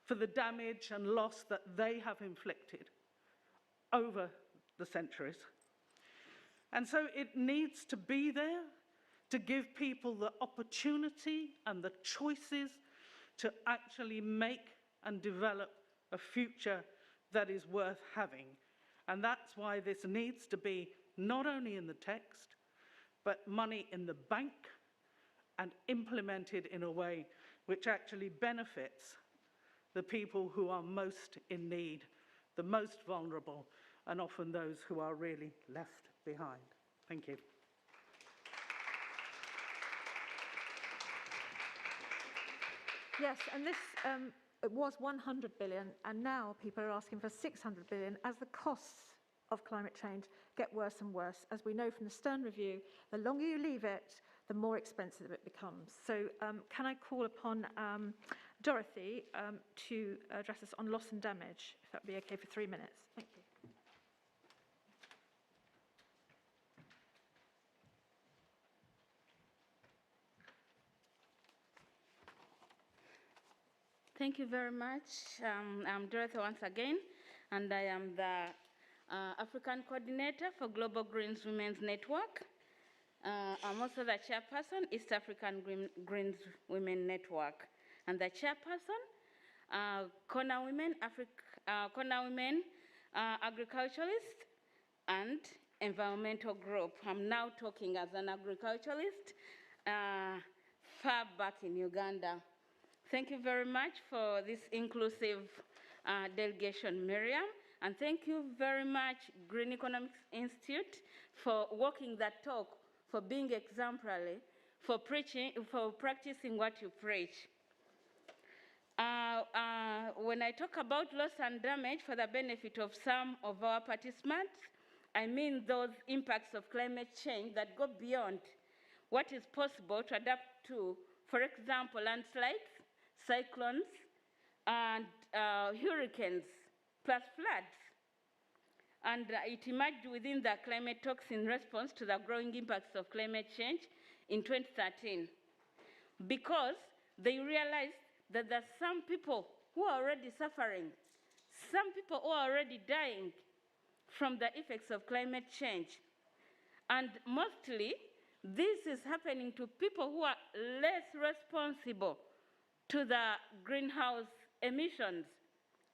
for the damage and loss that they have inflicted over the centuries. And so it needs to be there to give people the opportunity and the choices to actually make and develop a future that is worth having. And that's why this needs to be not only in the text, but money in the bank and implemented in a way which actually benefits the people who are most in need, the most vulnerable, and often those who are really left behind. Thank you. Yes, and this it was 100 billion, and now people are asking for 600 billion as the costs of climate change get worse and worse. As we know from the Stern Review, the longer you leave it, the more expensive it becomes. So can I call upon Dorothy to address us on loss and damage, if that would be okay for 3 minutes. Thank you. Thank you very much. I'm Dorothy once again, and I am the African Coordinator for Global Greens Women's Network. I'm also the chairperson, East African Greens Women Network, and the chairperson, Corner Women, Agriculturalist, and Environmental Group. I'm now talking as an agriculturalist, far back in Uganda. Thank you very much for this inclusive delegation, Miriam. And thank you very much, Green Economics Institute, for walking that talk, for being exemplary, for practicing what you preach. When I talk about loss and damage for the benefit of some of our participants, I mean those impacts of climate change that go beyond what is possible to adapt to, for example, landslides, cyclones, and hurricanes, plus floods. And it emerged within the climate talks in response to the growing impacts of climate change in 2013, because they realized that there are some people who are already suffering, some people who are already dying from the effects of climate change. And mostly, this is happening to people who are less responsible to the greenhouse emissions,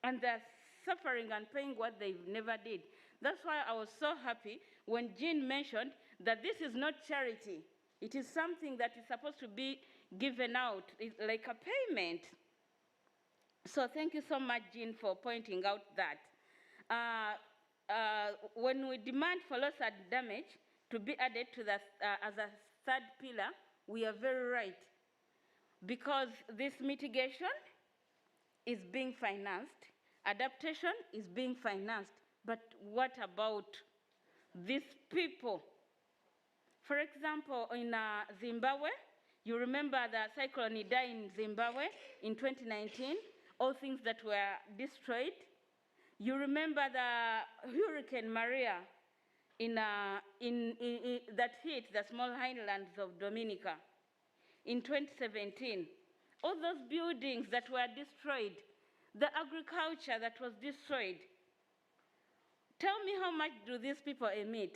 and they're suffering and paying what they never did. That's why I was so happy when Jean mentioned that this is not charity. It is something that is supposed to be given out, it's like a payment. So thank you so much, Jean, for pointing out that. When we demand for loss and damage to be added to the, as a third pillar, we are very right, because this mitigation is being financed, adaptation is being financed, but what about these people? For example, in Zimbabwe, you remember the cyclone Idai in Zimbabwe in 2019, all things that were destroyed. You remember the Hurricane Maria that hit the small highlands of Dominica in 2017. All those buildings that were destroyed, the agriculture that was destroyed. Tell me how much do these people emit?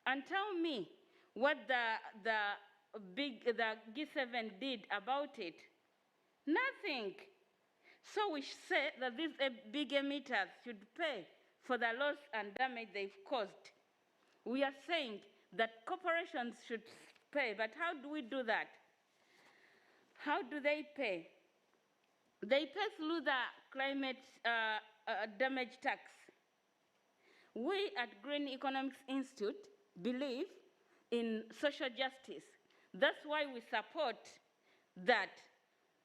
And tell me what the G7 did about it. Nothing. So we say that these big emitters should pay for the loss and damage they've caused. We are saying that corporations should pay, but how do we do that? How do they pay? They pay through the climate damage tax. We at Green Economics Institute believe in social justice. That's why we support that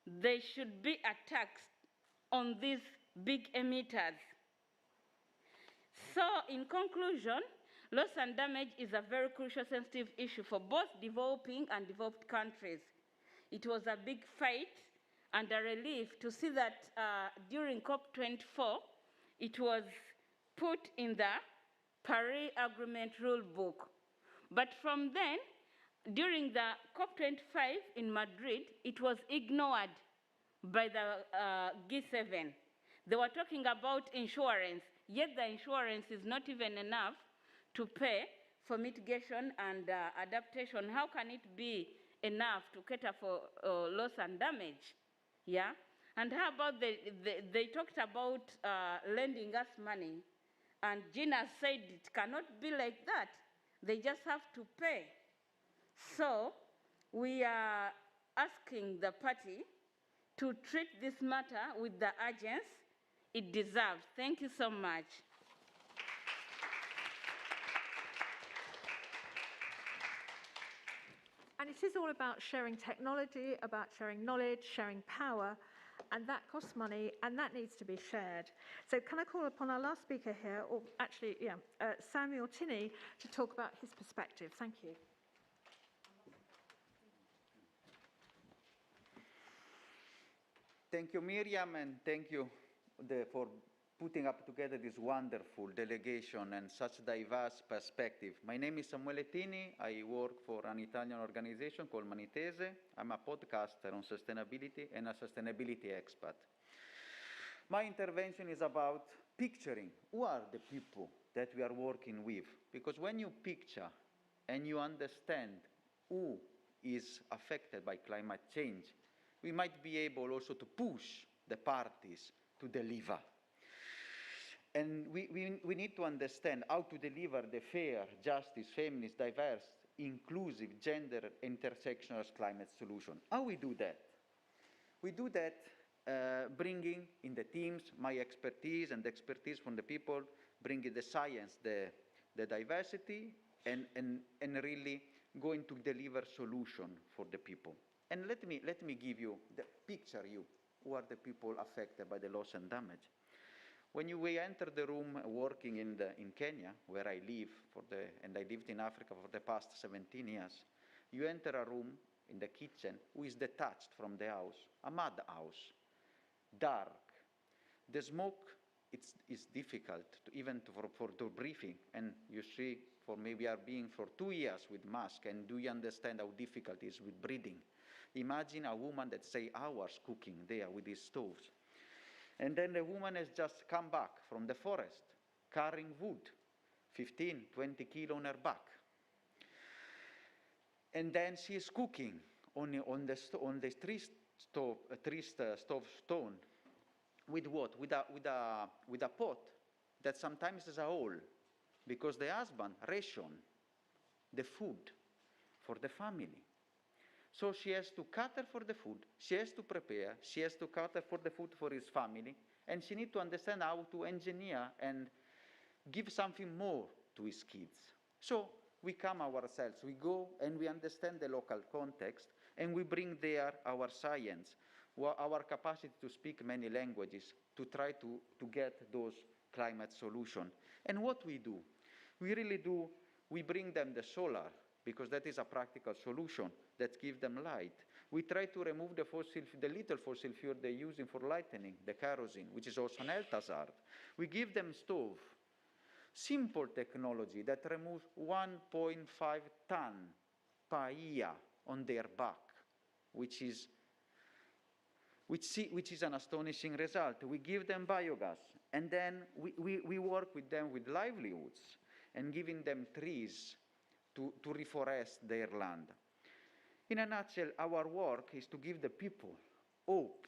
there should be a tax on these big emitters. So in conclusion, loss and damage is a very crucial, sensitive issue for both developing and developed countries. It was a big fight and a relief to see that during COP24, it was put in the Paris Agreement rule book. But from then, during the COP25 in Madrid, it was ignored by the G7. They were talking about insurance, yet the insurance is not even enough to pay for mitigation and adaptation. How can it be enough to cater for loss and damage? Yeah? And how about they talked about lending us money, and Gina said it cannot be like that. They just have to pay. So we are asking the party to treat this matter with the urgency it deserves. Thank you so much. And it is all about sharing technology, about sharing knowledge, sharing power, and that costs money, and that needs to be shared. So can I call upon our last speaker here, or actually, Samuel Tinney, to talk about his perspective. Thank you. Thank you, Miriam, and thank you for putting up together this wonderful delegation and such diverse perspective. My name is Samuele Tini. I work for an Italian organization called Manitese. I'm a podcaster on sustainability and a sustainability expert. My intervention is about picturing who are the people that we are working with. Because when you picture and you understand who is affected by climate change, we might be able also to push the parties to deliver. And we need to understand how to deliver the fair, justice, feminist, diverse, inclusive, gender, intersectional climate solution. How we do that? We do that bringing in the teams my expertise and the expertise from the people, bringing the science, the diversity, and really going to deliver solution for the people. And let me give you the picture who are the people affected by the loss and damage. When we enter the room working in Kenya, where I live, and I lived in Africa for the past 17 years, you enter a room in the kitchen who is detached from the house, a mud house, dark. The smoke, it's difficult for breathing, and you see, for maybe are being for 2 years with mask, and do you understand how difficult it is with breathing? Imagine a woman that say hours cooking there with these stoves. And then the woman has just come back from the forest, carrying wood, 15, 20 kilos on her back. And then she is cooking on the three stove stone. With what? With a pot that sometimes is a hole, because the husband ration the food for the family. So she has to cater for the food, she has to prepare, she has to cater for the food for his family, and she needs to understand how to engineer and give something more to his kids. So we come ourselves, we go and we understand the local context, and we bring there our science, our capacity to speak many languages, to try to get those climate solutions. And what we do? We really do, we bring them the solar, because that is a practical solution that gives them light. We try to remove the little fossil fuel they're using for lighting, the kerosene, which is also an health hazard. We give them stove, simple technology that removes 1.5 tons per year on their back, which is an astonishing result. We give them biogas, and then we work with them with livelihoods and giving them trees to reforest their land. In a nutshell, our work is to give the people hope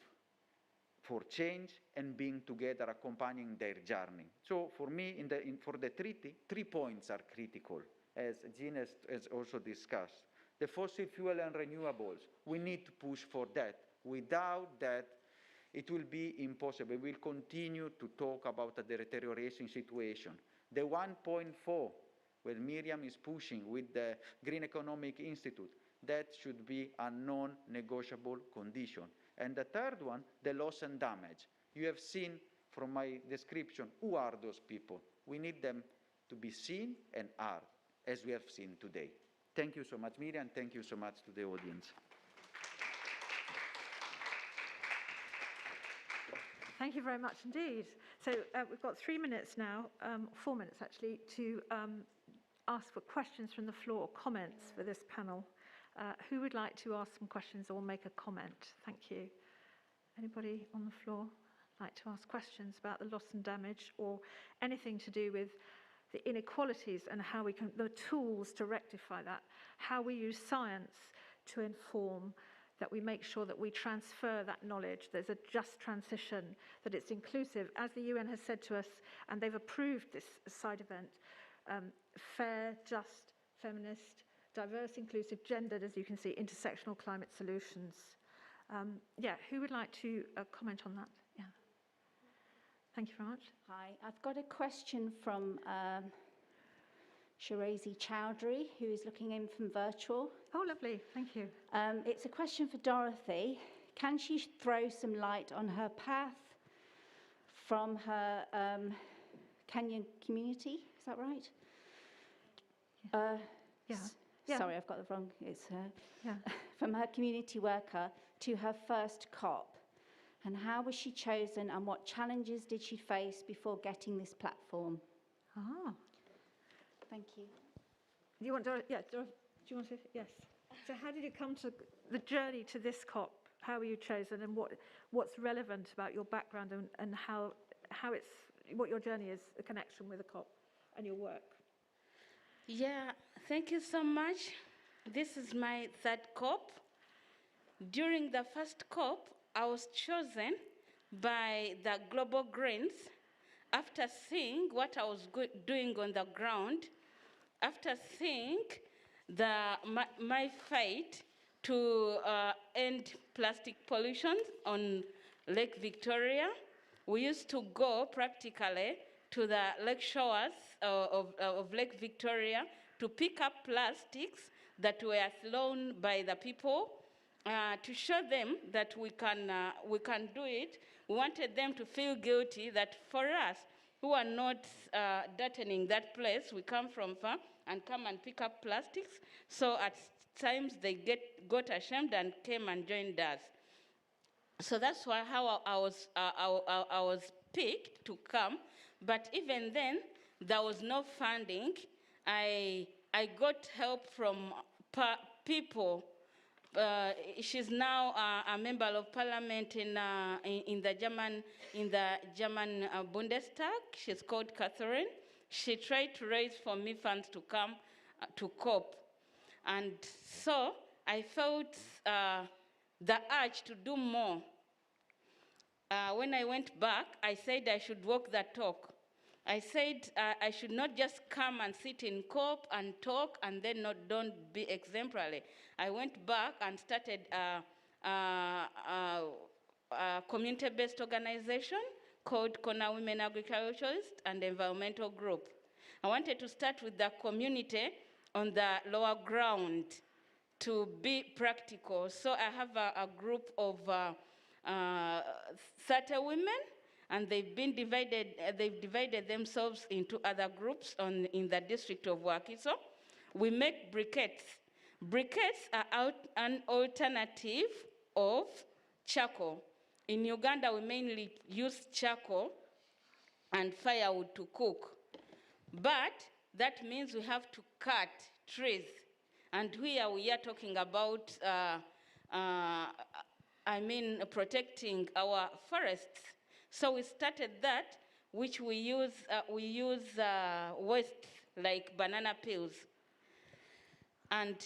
for change and being together, accompanying their journey. So for me, for the treaty, 3 points are critical, as Jean has also discussed. The fossil fuel and renewables, we need to push for that. Without that, it will be impossible. We will continue to talk about a deteriorating situation. The 1.4, where Miriam is pushing with the Green Economic Institute, that should be a non-negotiable condition. And the third one, the loss and damage. You have seen from my description, who are those people? We need them to be seen and heard, as we have seen today. Thank you so much, Miriam. Thank you so much to the audience. Thank you very much indeed. So we've got 3 minutes now, 4 minutes actually, to ask for questions from the floor, comments for this panel. Who would like to ask some questions or make a comment? Thank you. Anybody on the floor like to ask questions about the loss and damage or anything to do with the inequalities and how we can, the tools to rectify that, how we use science to inform, that we make sure that we transfer that knowledge, there's a just transition, that it's inclusive, as the UN has said to us, and they've approved this side event, fair, just, feminist, diverse, inclusive, gendered, as you can see, intersectional climate solutions. Yeah, who would like to comment on that? Yeah. Thank you very much. Hi, I've got a question from Shirazi Chowdhury, who is looking in from virtual. Oh, lovely, thank you. It's a question for Dorothy. Can she throw some light on her path from her Kenyan community? Is that right? Yeah. Sorry, I've got the wrong. It's yeah. From her community worker to her first COP. And how was she chosen, and what challenges did she face before getting this platform? Ah. Thank you. Do you want to, yeah, do you want to, yes. So how did you come to the journey to this COP? How were you chosen, and what's relevant about your background and how it's, what your journey is, the connection with the COP and your work? Yeah, thank you so much. This is my third COP. During the first COP, I was chosen by the Global Greens after seeing what I was doing on the ground, after seeing my fight to end plastic pollution on Lake Victoria. We used to go practically to the lake shores of Lake Victoria to pick up plastics that were thrown by the people to show them that we can do it. We wanted them to feel guilty that for us, who are not dirtying that place, we come from far and come and pick up plastics. So at times they got ashamed and came and joined us. So that's how I was picked to come. But even then, there was no funding. I got help from people. She's now a member of parliament in the German Bundestag. She's called Catherine. She tried to raise for me funds to come to COP. And so I felt the urge to do more. When I went back, I said I should walk the talk. I said I should not just come and sit in COP and talk and then don't be exemplary. I went back and started a community-based organization called Kona Women Agriculturists and Environmental Group. I wanted to start with the community on the lower ground to be practical. So I have a group of 30 women, and they've divided themselves into other groups in the district of Wakiso. We make briquettes. Briquettes are an alternative of charcoal. In Uganda, we mainly use charcoal and firewood to cook. But that means we have to cut trees. And here we are talking about, protecting our forests. So we started that, which we use waste like banana peels. And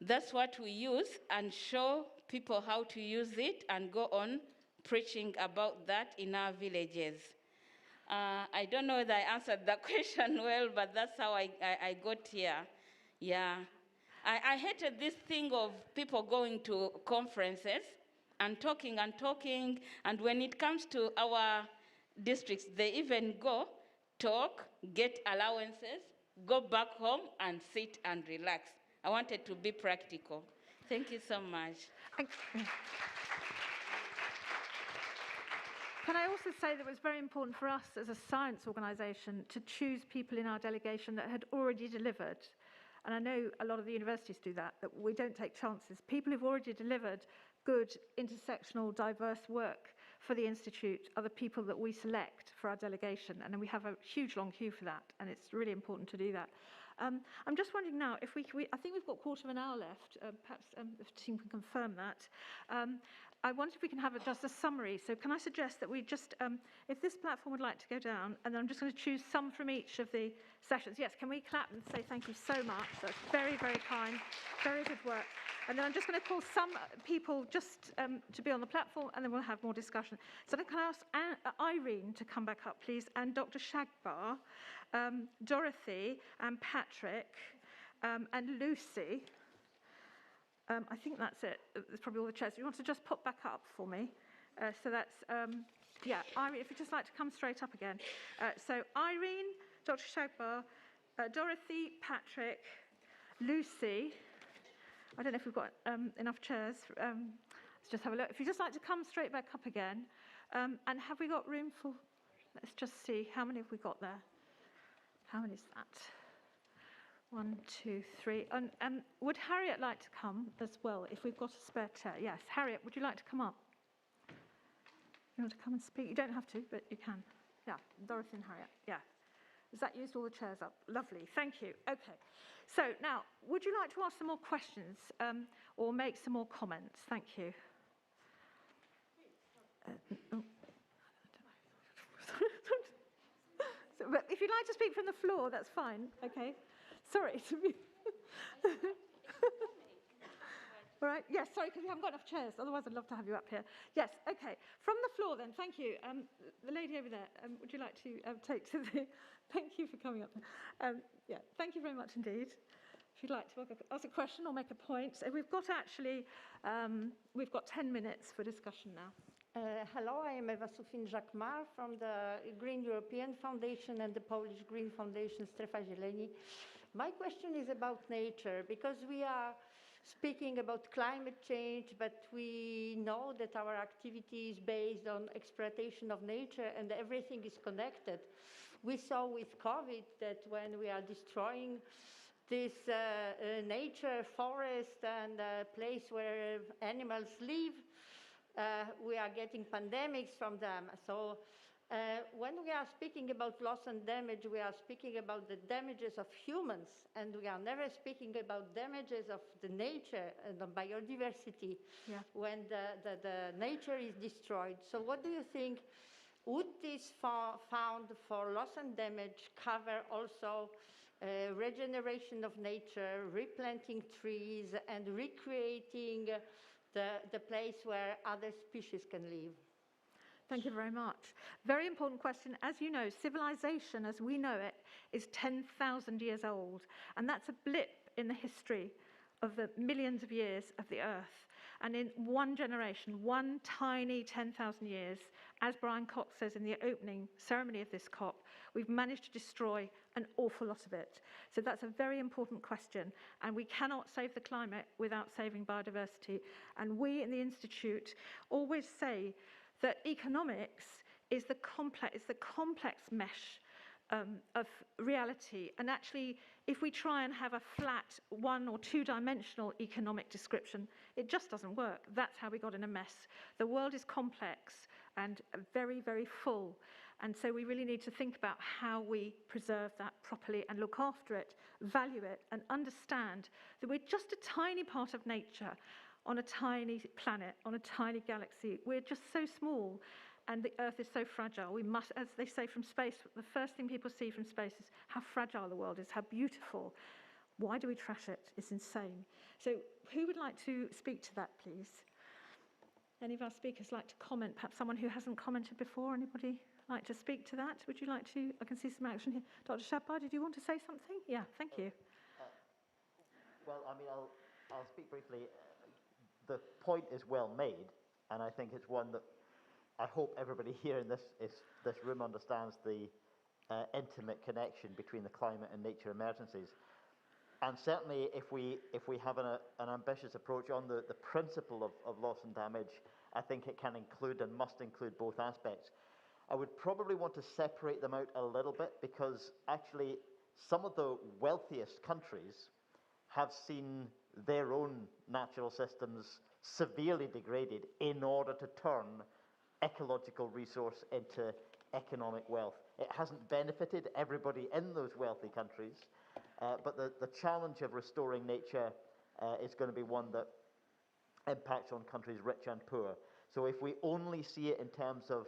that's what we use and show people how to use it and go on preaching about that in our villages. I don't know whether I answered the question well, but that's how I got here. Yeah. I hated this thing of people going to conferences and talking, and when it comes to our districts, they even go, talk, get allowances, go back home and sit and relax. I wanted to be practical. Thank you so much. Can I also say that it was very important for us as a science organisation to choose people in our delegation that had already delivered. And I know a lot of the universities do that we don't take chances. People who've already delivered good, intersectional, diverse work for the Institute are the people that we select for our delegation. And then we have a huge long queue for that, and it's really important to do that. I'm just wondering now, if I think we've got a quarter of an hour left, perhaps if the team can confirm that. I wonder if we can have just a summary. So can I suggest that we just, if this platform would like to go down, and then I'm just going to choose some from each of the sessions. Yes, can we clap and say thank you so much? That's very, very kind, very good work. And then I'm just going to call some people just to be on the platform, and then we'll have more discussion. So can I ask Irene to come back up, please, and Dr. Shagbar, Dorothy, and Patrick, and Lucy. I think that's it. There's probably all the chairs. You want to just pop back up for me? So that's, yeah, Irene, if you'd just like to come straight up again. So Irene, Dr. Shagbar, Dorothy, Patrick, Lucy. I don't know if we've got enough chairs. Let's just have a look. If you'd just like to come straight back up again. And have we got room for, let's just see, how many have we got there? How many is that? 1, 2, 3. And would Harriet like to come as well, if we've got a spare chair? Yes, Harriet, would you like to come up? You want to come and speak? You don't have to, but you can. Yeah, Dorothy and Harriet, yeah. Has that used all the chairs up? Lovely, thank you. Okay, so now, would you like to ask some more questions or make some more comments? Thank you. So, but if you'd like to speak from the floor, that's fine, okay. Sorry to be. All right, yes, sorry, because we haven't got enough chairs. Otherwise, I'd love to have you up here. Yes, okay. From the floor then, thank you. The lady over there, would you like to take to the... Thank you for coming up. Yeah, thank you very much indeed. If you'd like to ask a question or make a point. So we've got actually, we've got 10 minutes for discussion now. Hello, I am Eva-Sofine Jacquemart from the Green European Foundation and the Polish Green Foundation Strefa Zieleni. My question is about nature, because we are speaking about climate change, but we know that our activity is based on exploitation of nature and everything is connected. We saw with COVID that when we are destroying this nature, forest, and place where animals live, we are getting pandemics from them. So when we are speaking about loss and damage, we are speaking about the damages of humans, and we are never speaking about damages of the nature and the biodiversity when the nature is destroyed. So what do you think? Would this fund for loss and damage cover also regeneration of nature, replanting trees, and recreating the place where other species can live? Thank you very much. Very important question. As you know, civilization as we know it is 10,000 years old, and that's a blip in the history of the millions of years of the Earth. And in one generation, one tiny 10,000 years, as Brian Cox says in the opening ceremony of this COP, we've managed to destroy an awful lot of it. So that's a very important question. And we cannot save the climate without saving biodiversity. And we in the Institute always say that economics is the complex mesh of reality. And actually, if we try and have a flat one or two dimensional economic description, it just doesn't work. That's how we got in a mess. The world is complex and very, very full. And so we really need to think about how we preserve that properly and look after it, value it, and understand that we're just a tiny part of nature on a tiny planet, on a tiny galaxy. We're just so small. And the Earth is so fragile. We must, as they say from space, the first thing people see from space is how fragile the world is, how beautiful. Why do we trash it? It's insane. So who would like to speak to that, please? Any of our speakers like to comment? Perhaps someone who hasn't commented before? Anybody like to speak to that? Would you like to? I can see some action here. Dr. Shabbar, did you want to say something? Yeah, thank you. Well, I mean, I'll speak briefly. The point is well made, and I think it's one that I hope everybody here in this room understands the intimate connection between the climate and nature emergencies. And certainly if we have an ambitious approach on the principle of loss and damage, I think it can include and must include both aspects. I would probably want to separate them out a little bit because actually some of the wealthiest countries have seen their own natural systems severely degraded in order to turn ecological resource into economic wealth. It hasn't benefited everybody in those wealthy countries, but the challenge of restoring nature is going to be one that impacts on countries rich and poor. So if we only see it in terms of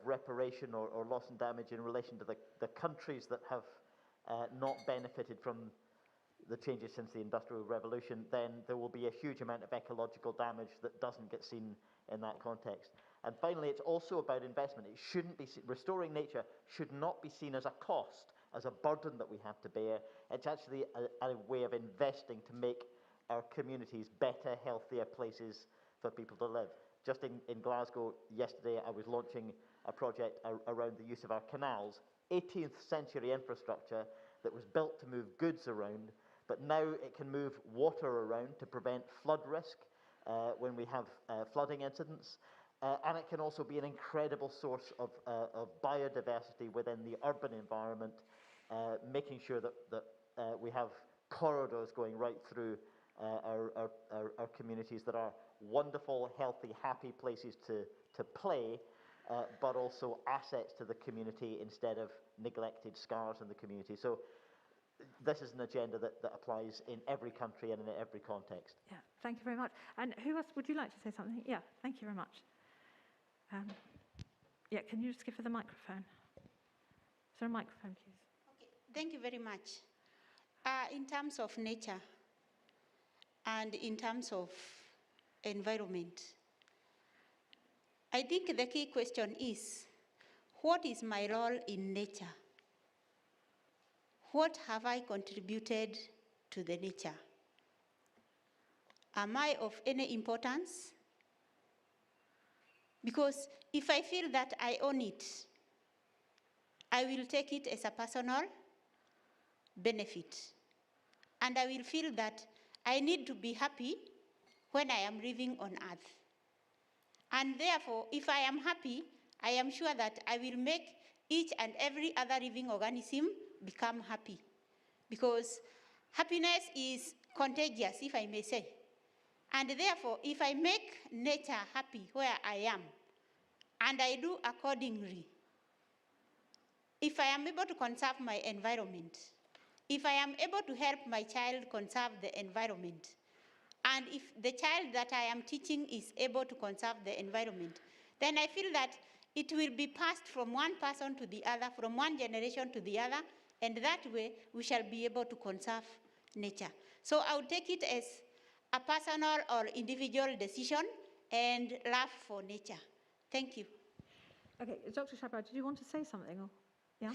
reparation or loss and damage in relation to the countries that have not benefited from the changes since the Industrial Revolution, then there will be a huge amount of ecological damage that doesn't get seen in that context. And finally, it's also about investment. It shouldn't be, restoring nature should not be seen as a cost, as a burden that we have to bear. It's actually a way of investing to make our communities better, healthier places for people to live. Just in Glasgow yesterday, I was launching a project around the use of our canals, 18th century infrastructure that was built to move goods around, but now it can move water around to prevent flood risk when we have flooding incidents. And it can also be an incredible source of biodiversity within the urban environment, making sure that we have corridors going right through our communities that are wonderful, healthy, happy places to play, but also assets to the community instead of neglected scars in the community. So this is an agenda that applies in every country and in every context. Yeah, thank you very much. And who else would you like to say something? Yeah, thank you very much. Yeah, can you just give her the microphone? Is there a microphone, please? Okay, thank you very much. In terms of nature and in terms of environment, I think the key question is, what is my role in nature? What have I contributed to the nature? Am I of any importance? Because if I feel that I own it, I will take it as a personal benefit. And I will feel that I need to be happy when I am living on earth. And therefore, if I am happy, I am sure that I will make each and every other living organism become happy. Because happiness is contagious, if I may say. And therefore, if I make nature happy where I am, and I do accordingly, if I am able to conserve my environment, if I am able to help my child conserve the environment, and if the child that I am teaching is able to conserve the environment, then I feel that it will be passed from one person to the other, from one generation to the other, And that way, we shall be able to conserve nature. So I would take it as a personal or individual decision and love for nature. Thank you. Okay, Dr. Shabbat, did you want to say something? Or, yeah?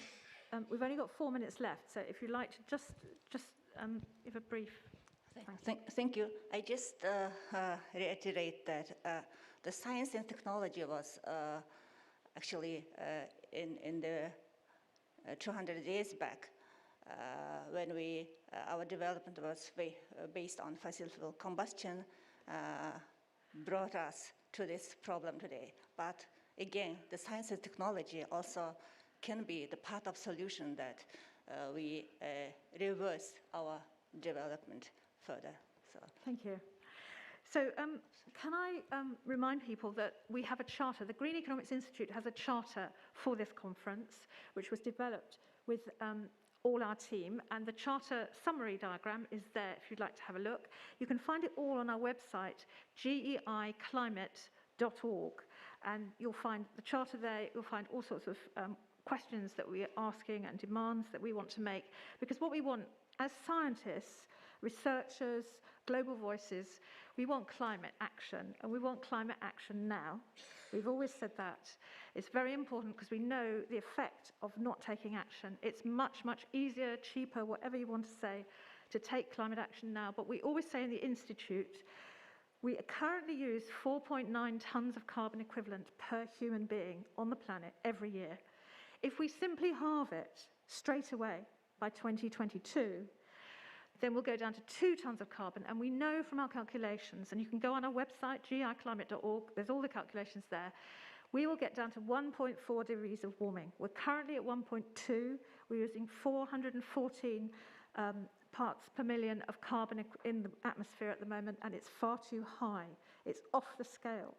We've only got 4 minutes left, so if you'd like to just give a brief. Thank you. I just reiterate that the science and technology was actually in the 200 years back when our development was based on fossil fuel combustion, brought us to this problem today. But again, the science and technology also can be the part of solution that we reverse our development further. So. Thank you. So can I remind people that we have a charter. The Green Economics Institute has a charter for this conference, which was developed with all our team, and the charter summary diagram is there if you'd like to have a look. You can find it all on our website, geiclimate.org, and you'll find the charter there. You'll find all sorts of questions that we are asking and demands that we want to make, because what we want as scientists, researchers, global voices, we want climate action, and we want climate action now. We've always said that. It's very important because we know the effect of not taking action. It's much, much easier, cheaper, whatever you want to say, to take climate action now. But we always say in the Institute, we currently use 4.9 tons of carbon equivalent per human being on the planet every year. If we simply halve it straight away by 2022, then we'll go down to 2 tons of carbon. And we know from our calculations, and you can go on our website, geiclimate.org, there's all the calculations there, we will get down to 1.4 degrees of warming. We're currently at 1.2. We're using 414 parts per million of carbon in the atmosphere at the moment, and it's far too high. It's off the scale.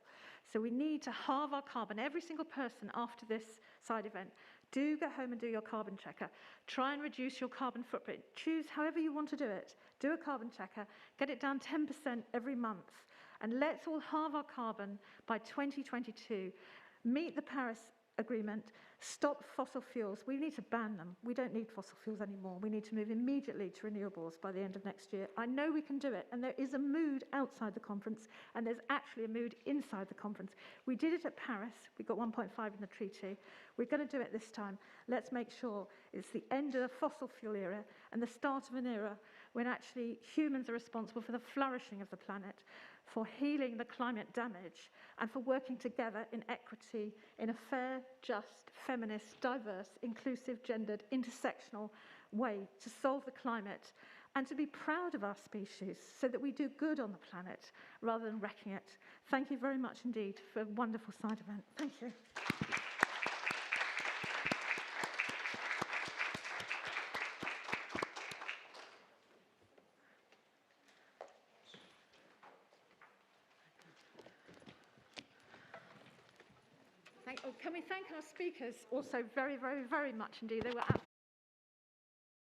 So we need to halve our carbon. Every single person after this side event, do go home and do your carbon checker. Try and reduce your carbon footprint. Choose however you want to do it. Do a carbon checker. Get it down 10% every month. And let's all halve our carbon by 2022. Meet the Paris Agreement. Stop fossil fuels. We need to ban them. We don't need fossil fuels anymore. We need to move immediately to renewables by the end of next year. I know we can do it, and there is a mood outside the conference, and there's actually a mood inside the conference. We did it at Paris. We got 1.5 in the treaty. We're going to do it this time. Let's make sure it's the end of the fossil fuel era and the start of an era when actually humans are responsible for the flourishing of the planet, for healing the climate damage, and for working together in equity in a fair, just, feminist, diverse, inclusive, gendered, intersectional way to solve the climate and to be proud of our species so that we do good on the planet rather than wrecking it. Thank you very much indeed for a wonderful side event. Thank you. Can we thank our speakers also very, very, very much indeed? They were